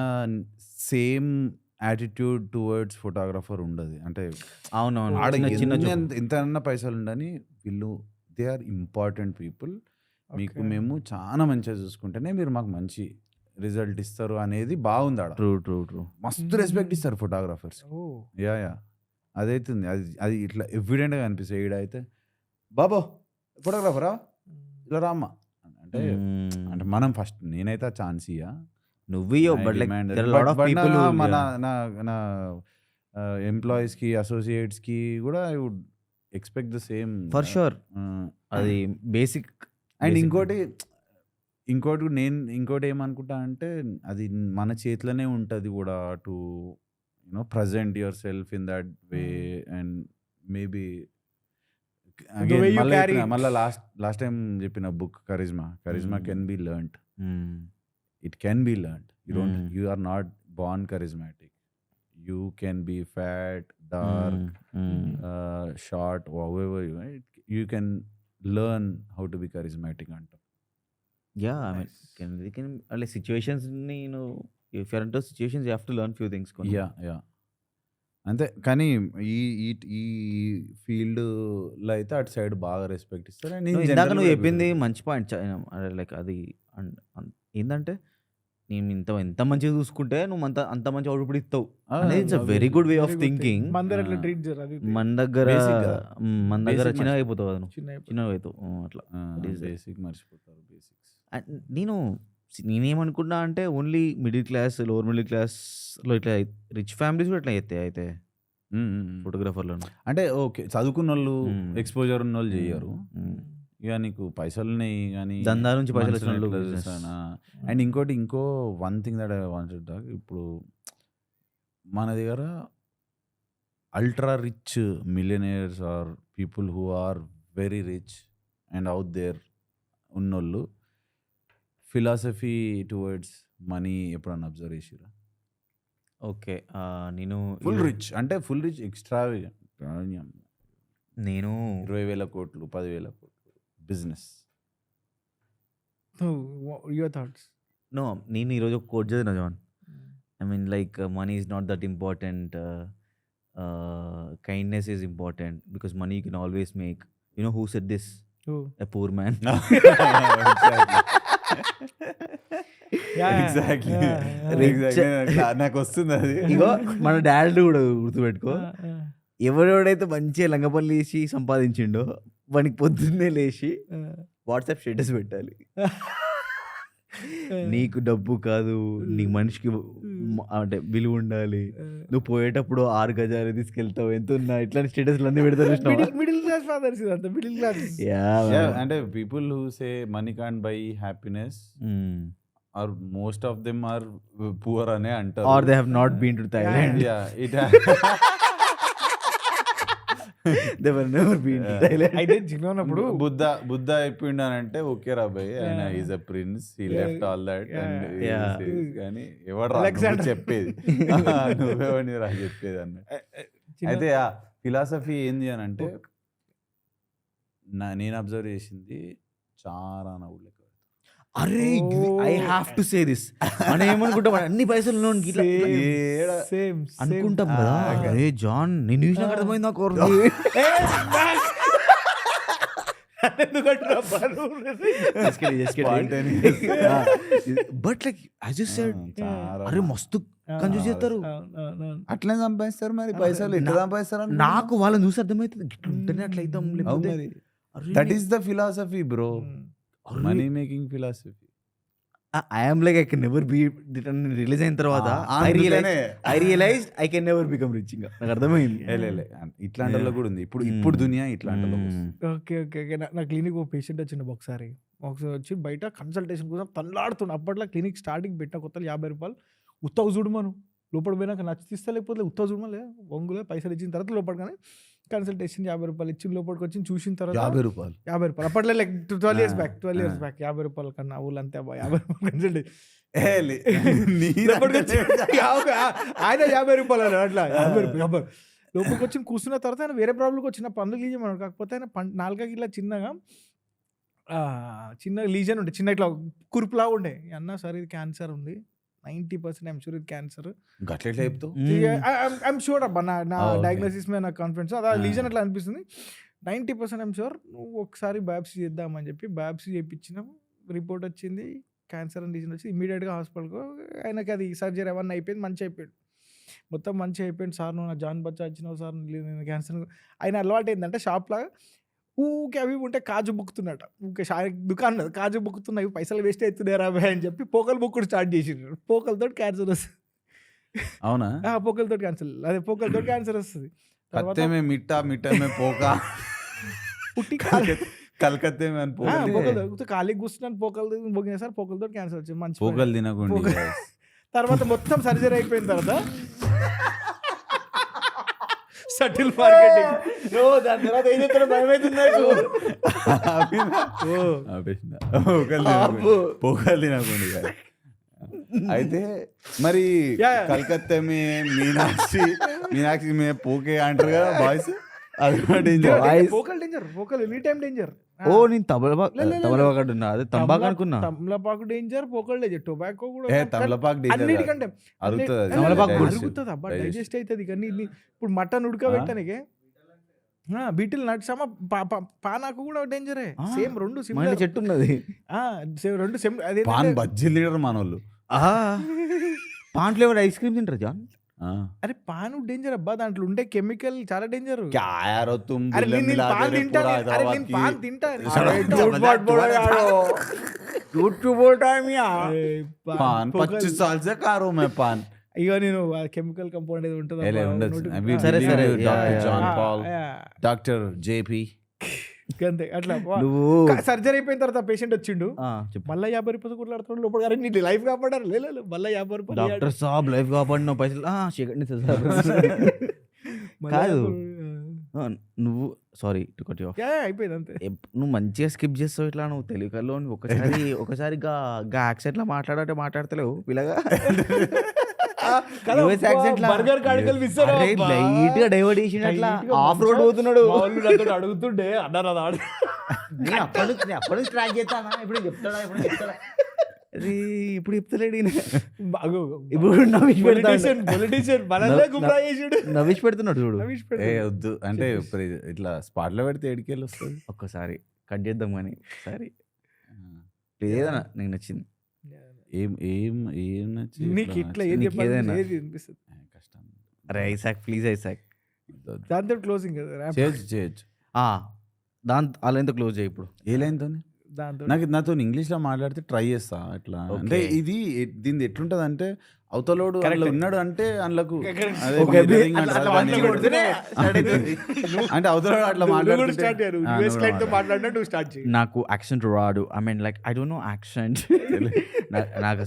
సేమ్ యాటిట్యూడ్ టువర్డ్స్ ఫోటోగ్రఫర్ ఉండదు. అంటే ఎంత పైసలు ఉండని వీళ్ళు దే ఆర్ ఇంపార్టెంట్ పీపుల్. మీకు మేము చాలా మంచిగా చూసుకుంటేనే మీరు మాకు మంచి రిజల్ట్ ఇస్తారు అనేది బాగుంది ఆడ. ట్రూ మస్తు రెస్పెక్ట్ ఇస్తారు ఫోటోగ్రాఫర్స్. యా అదైతుంది, అది ఇట్లా ఎవిడెంట్గా అనిపిస్తుంది. ఈడైతే బాబో ఫోటోగ్రాఫరా ఇలా రామ్మా అంటే మనం ఫస్ట్ నేనైతే ఆ ఛాన్స్ ఇయ్యా, నా ఎంప్లాయీస్కి అసోసియేట్స్కి కూడా I would expect the same for sure. అది బేసిక్. అండ్ ఇంకోటి ఏమనుకుంటా అంటే అది మన చేతిలోనే ఉంటుంది కూడా, to present yourself in that way. And maybe again malla last time చెప్పిన book charisma can be learnt. It can be learnt. You are not born charismatic. You can be fat, dark, short, however you can learn how to be charismatic anta. I mean we can like situations ni if you're into situations you have to learn few things. Yeah అంతే. కానీ ఈ ఫీల్డ్లో అయితే అటు సైడ్ బాగా రెస్పెక్ట్ ఇస్తారు. ఇందాక నువ్వు చెప్పింది మంచి పాయింట్. లైక్ అది ఏంటంటే నేను ఎంత మంచిగా చూసుకుంటే నువ్వు అంత మంచి అవుట్పుట్ ఇస్తావు అనేది it's a very good way of thinking. మన దగ్గర చిన్నగా అయిపోతావు, అది చిన్నగా అవుతావు అట్లా బేసిక్ మర్చిపోతారు. బేసిక్స్ నేనేమనుకున్నా అంటే only middle class, lower middle క్లాస్లో ఇట్లా రిచ్ ఫ్యామిలీస్ కూడా ఇట్లా ఎత్తాయి అయితే ఫోటోగ్రాఫర్లో. అంటే ఓకే చదువుకున్న వాళ్ళు, ఎక్స్పోజర్ ఉన్న వాళ్ళు చెయ్యరు. ఇక నీకు పైసలు ఉన్నాయి కానీ దందా నుంచి పైసలు అండ్ ఇంకో one thing that I wanted talk. ఇప్పుడు మన దగ్గర ultra rich millionaires or people who are very rich and out there ఉన్నోళ్ళు ఫిలాసఫీ టువర్డ్స్ మనీ ఎప్పుడన్నా అబ్జర్వ్ చేసిరా? ఓకే, నేను ఫుల్ రిచ్ అంటే ఫుల్ రిచ్ ఎక్స్ట్రా నేను 20,000 కోట్లు 10,000 కోట్లు బిజినెస్. Your thoughts? నో, నేను ఈరోజు ఒక కోట్ చదివిన జాన్. I mean like money is not that important, kindness is important because money you can always make. You know who said this? A poor man. Exactly నాకు వస్తుంది అది. ఇగో మన డాడీ కూడా గుర్తుపెట్టుకో, ఎవడెవడైతే మంచిగా లంగపల్లి వేసి సంపాదించిండో వానికి పొద్దున్నే లేచి వాట్సాప్ స్టేటస్ పెట్టాలి, నీకు డబ్బు కాదు, నీ మనిషికి అంటే విలువ ఉండాలి, నువ్వు పోయేటప్పుడు 6 గజాలు తీసుకెళ్తావు, ఎంత ఉన్నా ఇట్లాంటి స్టేటస్లు అన్ని పెడతారు. మిడిల్ క్లాస్ ఫాదర్స్ ఇదంతా, మిడిల్ క్లాస్. అంటే people who say money can't buy happiness are most of them are poor అనే అంటారు. Are they have not been to Thailand. అయితే చిన్నప్పుడు బుద్ధ అయిపోయిండు అని అంటే ఓకే రా భయ్, ఆయన is a prince, he left all that. కానీ ఎవడు చెప్పేది, నువ్వెవడిని రా చెప్పేది అన్నట్టు. అయితే ఆ ఫిలాసఫీ ఏంది అని అంటే నేను అబ్జర్వ్ చేసింది చాలా నవ్వులు. అరే I have to say this, మనం ఏమనుకుంటాం అన్ని పైసలు అనుకుంటాం కదా. అరే జాన్ నేను చూసిన అర్థమైంది నాకు. But like as you said, అరే మస్తు కంజూస్ చేస్తారు, అట్లనే సంపాదిస్తారు. మరి పైసలు ఎట్లా సంపాదిస్తారు? నాకు వాళ్ళని చూసి అర్థమవుతుంది, ఇట్లుంటేనే అట్లా అవుతాం. That is the philosophy bro, money making philosophy. I am like I can never be, release అయిన తర్వాత I realized I can never become rich. నాకు అర్థమైంది. ఇట్లాంటి కూడా ఉంది ఇప్పుడు దునియా ఇట్లాంటి. Okay okay okay. నా క్లినిక్ ఒక పేషెంట్ వచ్చిండు ఒకసారి వచ్చి బయట కన్సల్టేషన్ కోసం తల్లాడుతుండు. అప్పట్లో క్లినిక్ స్టార్టింగ్ పెట్టిన కొత్తలు 50 రూపాయలు ఉత్తవ చూడమను, లోపల పోయినాక నచ్చి తీస్తా, లేకపోతే ఉత్తవ చూడమలే వంగులే పైసలు ఇచ్చిన తర్వాత లోపల. కానీ కన్సల్టేషన్ 50 రూపాయలు ఇచ్చిన లోపలికి వచ్చి చూసిన తర్వాత 50 రూపాయలు అప్పట్లో లైక్ 12 years బ్యాక్ 50 రూపాయలు కన్నా ఊళ్ళు అంతే 50 రూపాయలు కన్సల్టేషన్. ఆయన 50 రూపాయలు అట్లా 50 లోపలికి వచ్చి కూర్చున్న తర్వాత ఆయన వేరే ప్రాబ్లంకి వచ్చిన పనులు లీజన్. కాకపోతే ఆయన నాలుగకి ఇట్లా చిన్న లీజన్ ఉండే, చిన్న ఇట్లా కురుపులా ఉండే. అన్న సార్ ఇది క్యాన్సర్ ఉంది, 90% ఐఎమ్ షూర్ ఇది క్యాన్సర్. ఐఎమ్ షూర్ అబ్బా, నా డయాగ్నోసిస్ మీద నాకు కాన్ఫిడెన్స్. అదే లీజన్ అట్లా అనిపిస్తుంది. 90% ఐఎమ్ షూర్. నువ్వు ఒకసారి బయాప్సీ చేద్దామని చెప్పి బయాప్సీ చేయించినాం. రిపోర్ట్ వచ్చింది, క్యాన్సర్ అని లీజన్ వచ్చి ఇమీడియట్గా హాస్పిటల్కు. ఆయనకి అది సర్జరీ అవన్నీ అయిపోయింది, మంచి అయిపోయింది, మొత్తం మంచి అయిపోయింది. సార్ నువ్వు నా జాన్ బచ్చా ఇచ్చినావు సార్, నేను క్యాన్సర్. ఆయన అలవాటు ఏంటంటే షాప్లాగా ఊకే అవి ఉంటే కాజు బుక్కుతున్నట. ఊకే దుకాణం కాజు బుక్కుతున్నాయి, పైసలు వేస్ట్ అవుతున్నాయి రాబాయ్ అని చెప్పి పోకలు బుక్కుడు స్టార్ట్ చేసిండ్రు. పోకలతో క్యాన్సర్ వస్తుంది. అవునా? పోకలతో క్యాన్సర్, అదే పోకలతో క్యాన్సర్ వస్తుంది. ఖాళీ కూర్చున్నాను, పోకలు బొగిన సార్ పోకలతో క్యాన్సర్ వచ్చింది. మంచి పోకలు తినకుండా తర్వాత మొత్తం సర్జరీ అయిపోయిన తర్వాత సటిల్ మార్కెటింగ్. దాని తర్వాత ఏం చెప్తారో భయమవుతుంది నాకు. పోకలు తినకుండా. అయితే మరి కలకత్తా మీనాక్షి మే పోకే అంటారు కదా బాయ్స్, ఓ నేను తమలపాకు ఉన్నా, అదే తంబాకు అనుకున్నా. తమలపాకు డేంజర్, పోకల్ డేంజర్. టొబాకో కూడా అన్నిటికంటే అరుగుతుంది అబ్బా, డైజెస్ట్ అవుతుంది. కానీ ఇప్పుడు మటన్ ఉడకబెట్టడానికి బీటిల్ నట్స్ అమ్మ పానాకు కూడా డేంజరే. సేమ్ రెండు చెట్టు ఉన్నది, రెండు సేమ్. అదే బజ్జీలు లీడర్ మనోళ్ళు పాన్ ఫ్లేవర్ ఐస్ క్రీమ్ తింటారు జాన్. అరే పాను డేంజర్ అబ్బా, దాంట్లో ఉండే కెమికల్ చాలా డేంజర్. ఇక నేను కెమికల్ కంపౌండ్ ఏది ఉంటుంది డాక్టర్ జేపీ అంతే. అట్లా సర్జరీ అయిపోయిన తర్వాత పేషెంట్ వచ్చిండు, మళ్ళీ 50 రూపాయలు కొట్లాడుతాడు లోపల. నీ లైఫ్ కాపాడారు, లేదు మళ్ళీ 50 రూపాయలు. డాక్టర్ సాబ్ లైఫ్ కాపాడిన పైసలు కాదు. నువ్వు sorry to cut you of, అయిపోయింది అంతే. నువ్వు మంచిగా స్కిప్ చేస్తావు ఇట్లా. నువ్వు తెలుగులో ఒకసారి యాక్సెంట్ లా మాట్లాడతలేవు పిల్లగా. లైట్ గా డైవర్ట్ చేసి ఆఫ్ రోడ్ పోతున్నాడు. అడుగుతుండే అన్నారు అప్పుడు ట్రాక్ చేస్తానా, ఇప్పుడు చెప్తాడా ఇప్పుడు చెప్తలేడు. ఇప్పుడు నవ్విష్ పెడుతున్నాడు చూడు. వద్దు అంటే ఇట్లా స్పాట్ లో పెడితే ఎడికెళ్ళి వస్తుంది. ఒక్కసారి కట్ చేద్దాం కానీ సరే ఏదైనా నీకు నచ్చింది ఏం ఏం ఏం నచ్చి నీకు ఇట్లా ఏది నీకు చెప్పాలి ఏదైనా. ఏది అనిపిస్తుంది కష్టం అరే ఐసాక్ ప్లీజ్ ఐసాక్ దాంతో క్లోజింగ్ కదా rap. చేయొచ్చు దాని వాళ్ళంతా క్లోజ్ చేయి ఇప్పుడు ఏ లైన్తో దాంతో నాతో ఇంగ్లీష్లో మాట్లాడితే ట్రై చేస్తా అట్లా అంటే Okay. ఇది దీని ఎట్లుంటది అంటే అవతలోడు Correct. అందులో ఉన్నాడు అంటే అందులోకు Correct. అదే Okay, mirroring అట్లా అంటారు మంచిగా దాన్ని. కొడితేనే start అవుతుంది. అంటే అవతలోడు అట్లా స్టార్ట్ మాట్లాడుతుంటే చేయరు ఆ, యూఎస్ నువ్వు క్లయింట్ తో మాట్లాడు. మాట్లాడినా నువ్వు స్టార్ట్ చేయి నాకు యాక్సెంట్ రాడు I mean like I don't know accent నాకు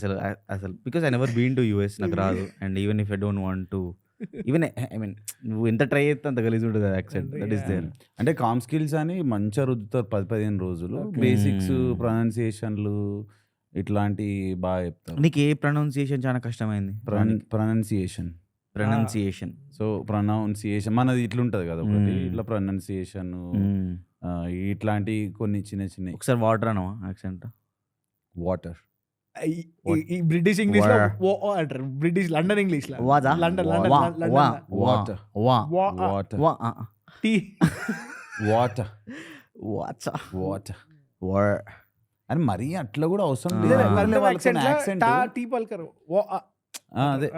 అసలు because I never been to US నాకు రాదు and even if I don't want to even I mean నువ్వు ఎంత ట్రై చేస్తే అంత గలీజ్ ఉంటుంది యాక్సెంట్ దట్ ఈస్ దేర్ అంటే కామ్ స్కిల్స్ అని మంచిగా రుద్దుతారు 10-15 రోజులు Okay. Basics Hmm. ప్రొనౌన్సియేషన్లు ఇట్లాంటి బాగా చెప్తారు నీకు ఏ ప్రొనౌన్సియేషన్ చాలా కష్టమైంది ప్రొనౌన్సియేషన్ ప్రొనౌన్సియేషన్ సో ప్రొనౌన్సియేషన్ మనది ఇట్లుంటది కదా ఒకటి Hmm. ఇట్లా ప్రొనౌన్సియేషన్ ఇట్లాంటి కొన్ని చిన్న చిన్న ఒకసారి వాటర్ అనవా యాక్సెంట్ వాటర్ ఈ బ్రిటిష్ ఇంగ్లీష్ లో Where? ఓ ఓ అంటారు బ్రిటిష్ లండన్ ఇంగ్లీష్ లో వాదా? లండన్ Wa- లండన్ వా Water. వా వాటర్ వా టీ వాటర్ వాచా వాటర్ వర్ అని మరీ అట్లా కూడా అవసరం Ah. లేదు లండన్ వాళ్ళతో యాక్సెంట్ accent. టా టీ పలకరు ఓ అదే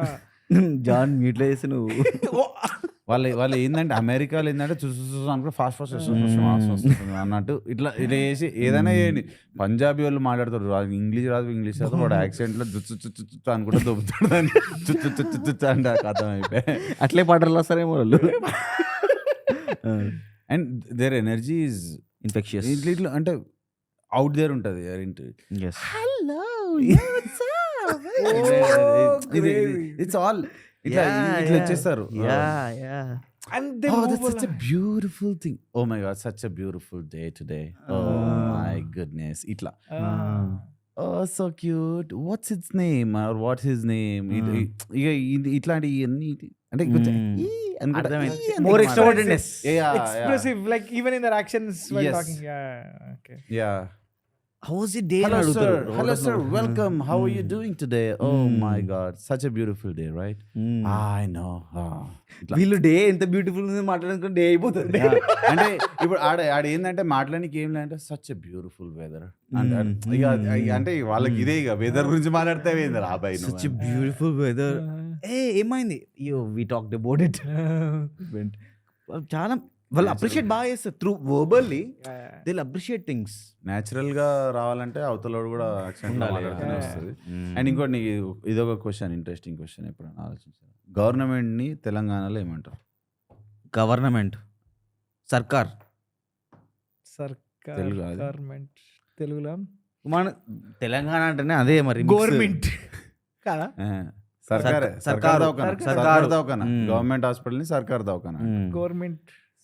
జాన్ మ్యూట్లో చేసి నువ్వు ఓ వాళ్ళు ఏంటంటే అమెరికాలో ఏంటంటే అనుకో ఫాస్ట్ అన్నట్టు ఇట్లా ఇలా చేసి ఏదైనా చేయండి పంజాబీ వాళ్ళు మాట్లాడతారు ఇంగ్లీష్ రాదు ఇంగ్లీష్ రాదు వాడు యాక్సెంట్లో జుచ్చు అనుకుంటే దొబ్బుతాడు దాన్ని చుచ్చు అంటే కథం అయిపోయి అట్లే పాటలు వస్తారేమో వాళ్ళు and there energy is infectious ఇట్లా అంటే అవుట్ దేర్ ఉంటుంది ఎస్ ఇట్స్ ఆల్ ఇట్లా ఇట్లా వచ్చేస్తారు and they Oh, that's such a beautiful thing. Oh my God, such a beautiful day today. Oh my goodness. Itla. Oh, so cute. What's its name or what's his name? ఇట్లాంటి ఇవన్నీ అంటే కొంచెం Mm. ఈ అని కూడా అర్థమైంది. ఈ అని More మాట్లాడాలి. extrovertedness. Yeah, expressive like even in their actions while Yes. talking okay yeah. How was it day? Hello sir. Hello sir. Welcome. How are you doing today? Oh my God. Such a beautiful day, right? I know. ఇట్లా. వీళ్ళు డే ఎంత బ్యూటిఫుల్ ఉంది మాట్లాడుకుంటే డే అయిపోతుంది Yeah. అంటే ఇప్పుడు ఆడ ఏంటంటే మాట్లాడానికి ఏం లేదంటే సచ్ ఎ బ్యూటిఫుల్ వెదర్ అంటే వాళ్ళకి ఇదే ఇక వెదర్ గురించి మాట్లాడితే ఏంది అబ్బాయి సచ్ బ్యూటిఫుల్ వెదర్ ఏమైంది యో వి టాక్డ్ అబౌట్ ఇట్ చాలా వాళ్ళు అప్రిషియేట్ బాగా చేస్తారు through verbally they appreciate things natural గా రావాలంటే అవతలోడు కూడా accent లో ఉండాలి. మాట్లాడితేనే Yeah. వస్తుంది అండ్ ఇంకోటి నీకు ఇదొక క్వశ్చన్ ఇంట్రెస్టింగ్ క్వశ్చన్ ఎప్పుడైనా ఆలోచించాను గవర్నమెంట్ ని తెలంగాణలో ఏమంటారు గవర్నమెంట్ సర్కార్ సర్కార్ తెలుగు అది. గవర్నమెంట్ తెలుగులో మన తెలంగాణ అంటేనే అదే మరి గవర్నమెంట్ కాదా సర్కార్ సర్కారు. సర్కార్ దవాఖాన Mm. గవర్నమెంట్ హాస్పిటల్ ని సర్కార్ దవాఖాన గవర్నమెంట్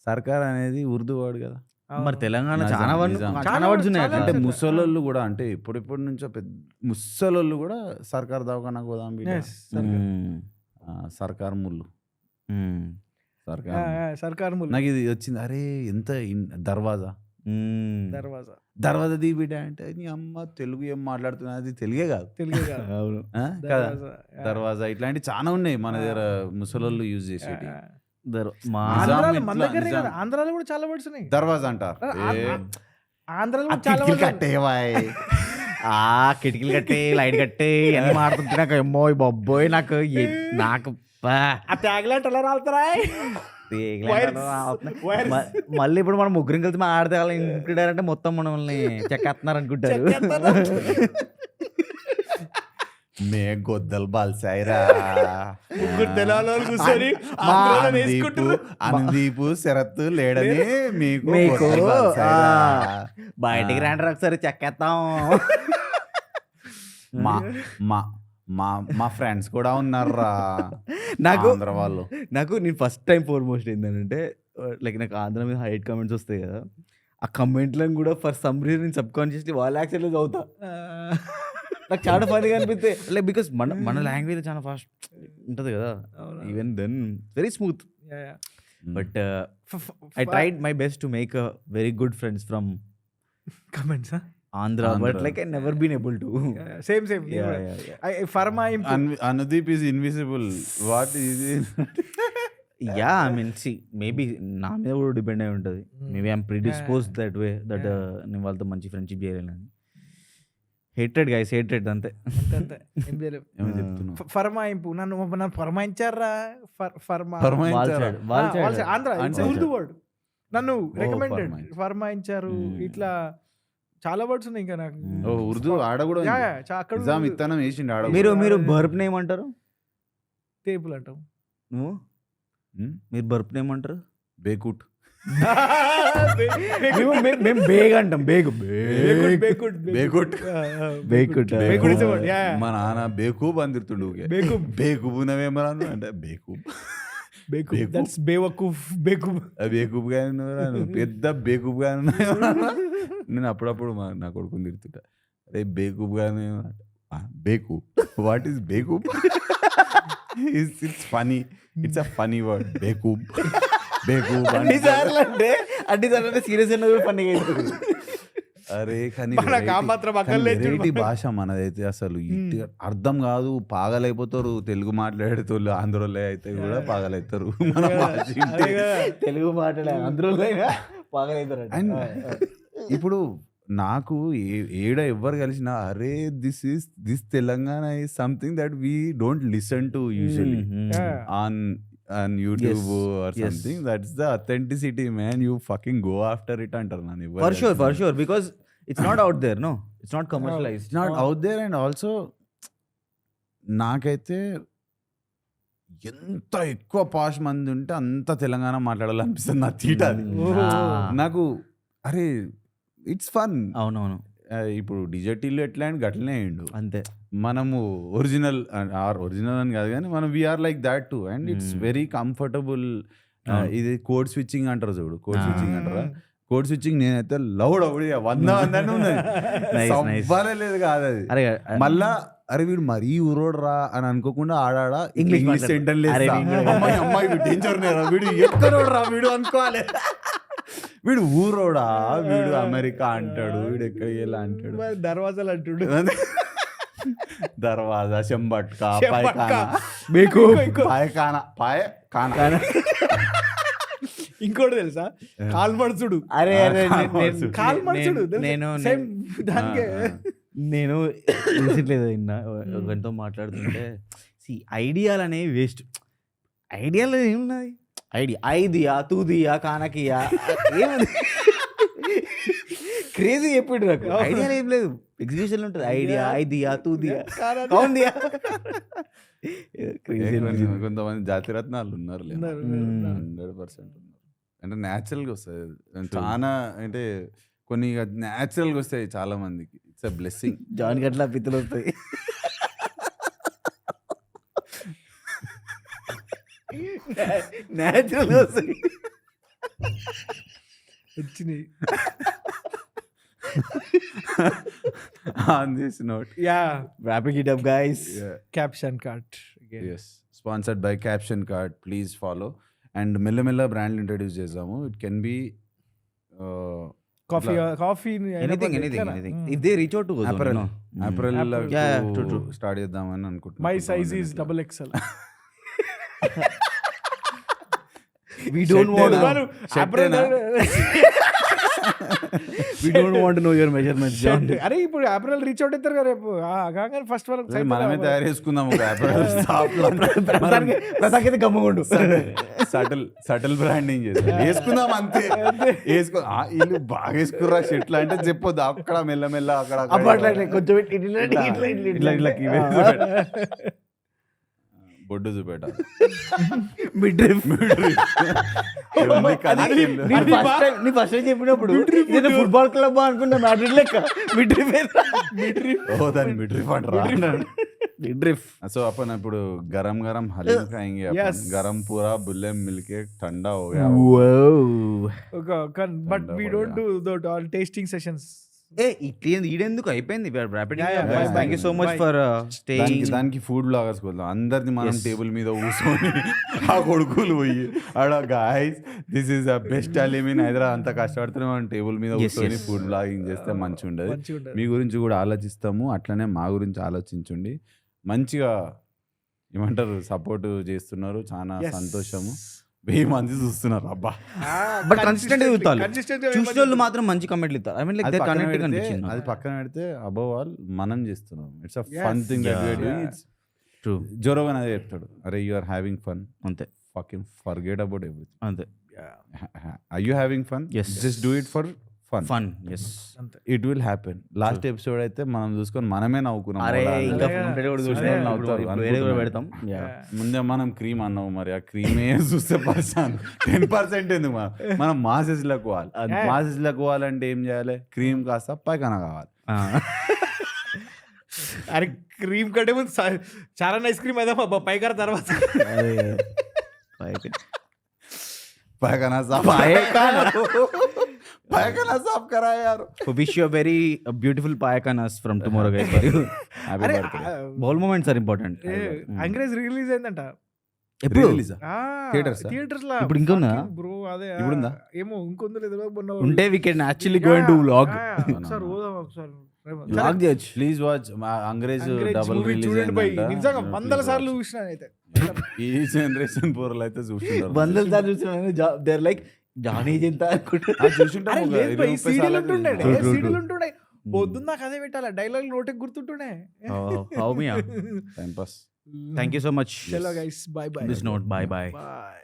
సర్కార్ అనేది ఉర్దూ వర్డ్ కదా మరి తెలంగాణ నిజాం, చాలా నిజాం. చాలా వర్డ్స్ ఉన్నాయి చాలా అంటే అట్లా. ముసలోళ్ళు కూడా అంటే ఇప్పటి నుంచో పెద్ద ముసలోళ్ళు కూడా సర్కార్ దవాఖాన గోదాం బిడ్డ. సర్కార్ ముళ్ళు సర్కార్ ముళ్ళు. సర్కార్ ముల్ నాకు ఇది వచ్చింది అరే ఎంత దర్వాజా దర్వాజా దర్వాజా దీ బిడ్డ అంటే నీ అమ్మ తెలుగు ఏం మాట్లాడుతున్నా అది తెలుగే కాదు తెలుగు కాదు అవును ఆ? కదా దర్వాజా, yeah. దర్వాజా ఇట్లాంటి చాలా ఉన్నాయి మన దగ్గర ముసలోళ్ళు యూజ్ చేసేటి Yeah. మా నిజాం ఆంధ్రాలో మన ఇట్లా, దగ్గరే నిజాం. కదా ఆంధ్రాలో కూడా చాలా వర్డ్స్ ఉన్నాయి దర్వాజా అంటారు ఆంధ్రాలో ఆ కూడా చాలా కిటికీలు words కట్టేవాయ్ ఆ కిటికీలు కట్టే లైట్ కట్టే అన్ని మాడుతుంటే నాకు ఎమ్మోయ్ బొబ్బోయ్ నాకు నాకు ఆ ట్యాగ్లైట్ ఎలా రాలుతారా మళ్ళీ ఇప్పుడు మనం ముగ్గురం కలిసి మాడితే వాళ్ళు ఇంక్లూడర్ అంటే మొత్తం మనల్ని చెక్కేస్తున్నారు అనుకుంటారు మే గొద్దలు బాల్సాయిరా ముగ్గురు తెలంగాణ కూర్చొని ఆంధ్రాలో వేసుకుంటున్నారు. అనుదీపు శరత్తు లేడని మీకు మీకు గొద్దలు బాల్సాయిరా. బయటికి రండి ఒకసారి చెక్కేస్తాం మా మా మా మా ఫ్రెండ్స్ కూడా ఉన్నారా నాకు ఆంధ్ర వాళ్ళు నాకు నేను ఫస్ట్ టైం ఫార్మోస్ట్ ఏంటంటే లైక్ నాకు ఆంధ్ర మీద హైట్ కామెంట్స్ వస్తాయి కదా ఆ కమెంట్లను కూడా for some reason subconsciously వాళ్ళ యాక్సెంట్లో చదువుతా నాకు చాలా ఫన్నీగా అనిపిస్తే లైక్ బికాస్ మన లాంగ్వేజ్ చాలా ఫాస్ట్ ఉంటుంది కదా even then very smooth but I tried my best to make a very good friends from comments Andhra but like I never been able to same for my Anudeep is invisible what is yeah I mean see maybe నా మీద కూడా డిపెండ్ అయి ఉంటుంది. Maybe I'm predispose that way that నేను వాళ్ళతో మంచి ఫ్రెండ్షిప్ చేయాలని. హేటెడ్ గైస్, హేటెడ్ అంతే. అంతే ఏం చేయలేం. ఏమో చెప్తున్నావు. ఫర్మాయింపు నన్ను ఫర్మాయించారా ఆంధ్ర అంటే ఉర్దూ వర్డ్. నన్ను రికమెండెడ్ ఫర్మాయించు. ఫర్మాయించారు ఇట్లా చాలా వర్డ్స్ ఉన్నాయి ఇంకా నాకు. ఓ ఉర్దూ ఆడ కూడా యా, ఉంది. యా, అక్కడ నిజాం ఇత్తనం వేసిండు ఆడ మీరు కూడా. మీరు బర్ప్ నేమ్ అంటారు? టేబుల్ అంటాం. నువ్వు ఉమ్, మీరు బర్ప్ నేమ్ అంటారు? బేకుట్. మేము బేగ్ అంటాం. Baig బేకుట్. బేకుట్ is a word. Yeah. మా నాన్న బేకూబ్ అని తిడుతుండు ఊకే. బేకూబ్. బేకూబ్ ఉన్నవేమరా అంటే బేకూబ్. బేకూబ్ దట్స్ బేవకూఫ్. బేకూబ్ బేకూబ్ గా పెద్ద బేకూబ్ గా నేను అప్పుడప్పుడు నా కొడుకుని తిడుతుంటా, అరే బేకూబ్ గా బేకూబ్. వాట్ ఈస్ బేకూబ్? It's funny, it's a funny word బేకూబ్. బేకూబ్ అన్నిసార్లు అంటే సీరియస్ ఫన్నీగా అవుతుంది. అరే కానీ మనకు ఆ మాత్రం అక్కర్లేదు చూడు. వెరైటీ భాష మనదైతే అసలు ఇట్టిగా అర్థం కాదు. పాగలైపోతారు తెలుగు మాట్లాడేటోళ్ళు. ఆంధ్రోళ్ళే అయితే కూడా పాగలవుతారు మన భాష వింటే. తెలుగు మాట్లాడే అందరూ బాగా. అండ్ ఇప్పుడు నాకు ఏడ ఎవ్వరు కలిసినా అరే this Telangana is something that we don't listen to usually on YouTube or something. That's the authenticity man. You fucking go after it అంటారు నన్ను. For sure because it's not out there. No it's not commercialized. It's not out there. And also నాకైతే ఎంత ఎక్కువ పాష్ మంది ఉంటే అంత తెలంగాణ మాట్లాడాలనిపిస్తుంది. నా తీట అది. నాకు అరే ఇట్స్ ఫన్. అవునవును. ఇప్పుడు డిజర్టీలు ఎట్లా అండ్ గట్లనే అయ్యిండు. అంతే. మనము ఒరిజినల్ అని కాదు కానీ మనం we're like that too. And it's very comfortable. ఇది కోడ్ స్విచ్చింగ్ అంటారు చూడు. కోడ్ స్విచ్చింగ్ అంటారా? కోడ్ స్విచ్చింగ్ నేనైతే లౌడ్ అవుడి 100 ఉన్నది లేదు కాదు అది. మళ్ళా అరే వీడు మరీ ఊరోడు రా అని అనుకోకుండా ఆడాడా ఇంగ్లీష్ సెంటెన్స్ అమ్మాయి డేంజర్ వీడు ఎక్కడోడు రా వీడు అనుకోవాలి. వీడు ఊరోడా, వీడు అమెరికా అంటాడు, వీడు ఎక్కడ వెళ్ళా అంటాడు, దర్వాజాలు అంటాడు, దర్వాజా, చెంబట్కా, పాయకానా. ఇంకోటి తెలుసా, కాల్మడుచుడు. అరే కాల్మడుచుడు నేను తెలిసట్లేదు. ఒకరితో మాట్లాడుతుంటే ఐడియాలు అనేవి వేస్ట్. ఐడియాలు ఏమున్నది? ఐడియా ఐదియా తూదియా కానకియా ఏముంది? క్రేజీ చెప్పాడు నాకు. ఐడియాలు ఏం లేదు, ఎగ్జిక్యూషన్ ఉంటుంది. ఐడియా ఐదియా తూదియా కాందియా. కొంతమంది జాతిరత్నాలు ఉన్నారు 100% అంటే న్యాచురల్గా వస్తుంది. చాలా అంటే కొన్ని న్యాచురల్గా వస్తాయి చాలా మందికి. It's a blessing. జాన్ గట్లా పిత్తులు వస్తాయి. న్యాచురల్గా వస్తాయి. వచ్చినాయి. On this note, wrapping it up guys. Caption Cart again. Yes, sponsored by Caption Cart. Please follow. And మెల్లమెల్ల బ్రాండ్లు ఇంట్రడ్యూస్ చేసాము. It can be coffee anything if they reach out to us. April start చేద్దామని అనుకుంటున్నాను. My size is XXL. We don't want to know your measurements, John. అరే ఇప్పుడు ఏప్రిల్ రీచ్ అవుట్ అవుతారు కదా రేపు. కాగానే ఫస్ట్ మనమే తయారు చేసుకుందాం ఒక ప్రసాద్ గమ్ముకుండు. సటిల్ బ్రాండింగ్ చేసి వేసుకుందాం అంతే. వేసుకో ఇల్లు బాగా వేసుకుర్రా షర్ట్లు అంటే చెప్పొద్దు. అక్కడ మెల్లమెల్ల అక్కడ కొంచెం బొడ్డు చూపేట చెప్పినప్పుడు ఫుట్బాల్ క్లబ్ అనుకున్నా. మ్యాడ్రిడ్ లెక్క మిడ్రిఫ్. సో अपन ఇప్పుడు గరం గరం హలీం खाएंगे. గరం పూరా బుల్లే మిల్కే ठंडा हो गया. But we don't do the tasting sessions. ఈడెందుకు అయిపోయింది. Thank you so much for staying. దానికి ఫుడ్ బ్లాగర్స్ కోసం అందరిని మనం టేబుల్ మీద కూర్చొని ఆ కొడుకులు పోయి ఆడ guys this is the best haleem in Hyderabad అంతా కష్టపడుతున్నాం మనం టేబుల్ మీద కూర్చొని ఫుడ్ బ్లాగింగ్ చేస్తే మంచిగా ఉండదు. మీ గురించి కూడా ఆలోచిస్తాము, అట్లనే మా గురించి ఆలోచించండి. మంచిగా ఏమంటారు సపోర్ట్ చేస్తున్నారు, చాలా సంతోషము. 1000 మంది చూస్తున్నారు అబ్బా. బట్ కన్సిస్టెంట్ చూస్తారు, కన్సిస్టెంట్ చూసిన వాళ్ళు మాత్రం మంచి కమెంట్లు ఇస్తారు. ఐ మీన్ లైక్ అది దే పక్కన కనెక్ట్ పెడితే అనిపించింది. అది పక్కన పెడితే అబౌవ్ ఆల్ మనం చేస్తున్నాం. It's a fun Yes. Thing that we are Yeah. Doing. It's true, Joe Rogan అదే చెప్తాడు, అరే యు ఆర్ హ్యావింగ్ ఫన్, అంతే ఫకింగ్ ఫర్గెట్ అబౌట్ ఎవ్రీథింగ్. అంతే. Are you having fun, Yes. Just do it for fun, fun. Yes, అంతే. It will happen. Last episode అయితే మనం చూసుకొని మనమే నవ్వుకున్నాం. అరే ఓలా అని. ఇంకా అదే. కంప్లీట్ కూడా అదే. చూసినాం, నవ్వుతారు ఇప్పుడు వేరే కూడా పెడతాం. ముందే మనం క్రీమ్ అన్నావు, మరి ఆ క్రీమే చూస్తే పర్సన్ 10% ఎందుకు మనం మాసెస్లకు పోవాలి. Yeah. మాసెస్లకు పోవాలంటే ఏం చేయాలి? క్రీమ్ కాస్త పైకన కావాలి. అరే క్రీమ్ కంటే ముందు చాలా నైస్ క్రీమ్ అయితే పైకర తర్వాత పైకన సాఫ్ పైకన సాఫ్ కరా యార్. విష్ యూ వెరీ బ్యూటిఫుల్ పాయకానాస్ from tomorrow guys for you. Happy అరే బర్త్డే. బోల్ moments are important. Angrez release అయిందంట ఎప్పుడు? Theatres ఆ? థియేటర్స్ లో. ఇప్పుడు ఇంకా ఉందా? బ్రో అదే ఇప్పుడుందా? ఏమో ఇంకొందో లేదు మొన్న ఉంటే we can actually go and do vlog. ఒకసారి పోదాం ఒకసారి. వ్లాగ్ చేయొచ్చు. Please watch Angrez double movie release చూడండి బై, నిజంగా 100 సార్లు చూసిన అయితే. ఈ జనరేషన్ పోరలు అయితే చూస్తున్నారు. వందల సార్లు చూసిన దేర్ లైక్ జానీ జింత అనుకుంటా. చూసింటాం. అరే లేదు బై, సీడీలు ఉంటుండే, True, true, సీడీలు true. ఉంటుండే. పొద్దున్న నాకు అదే పెట్టాలి, డైలాగ్ నోటికి గుర్తుంటుండే. How me time pass. Thank you so much. చలో guys, bye bye. This note, bye bye. Bye.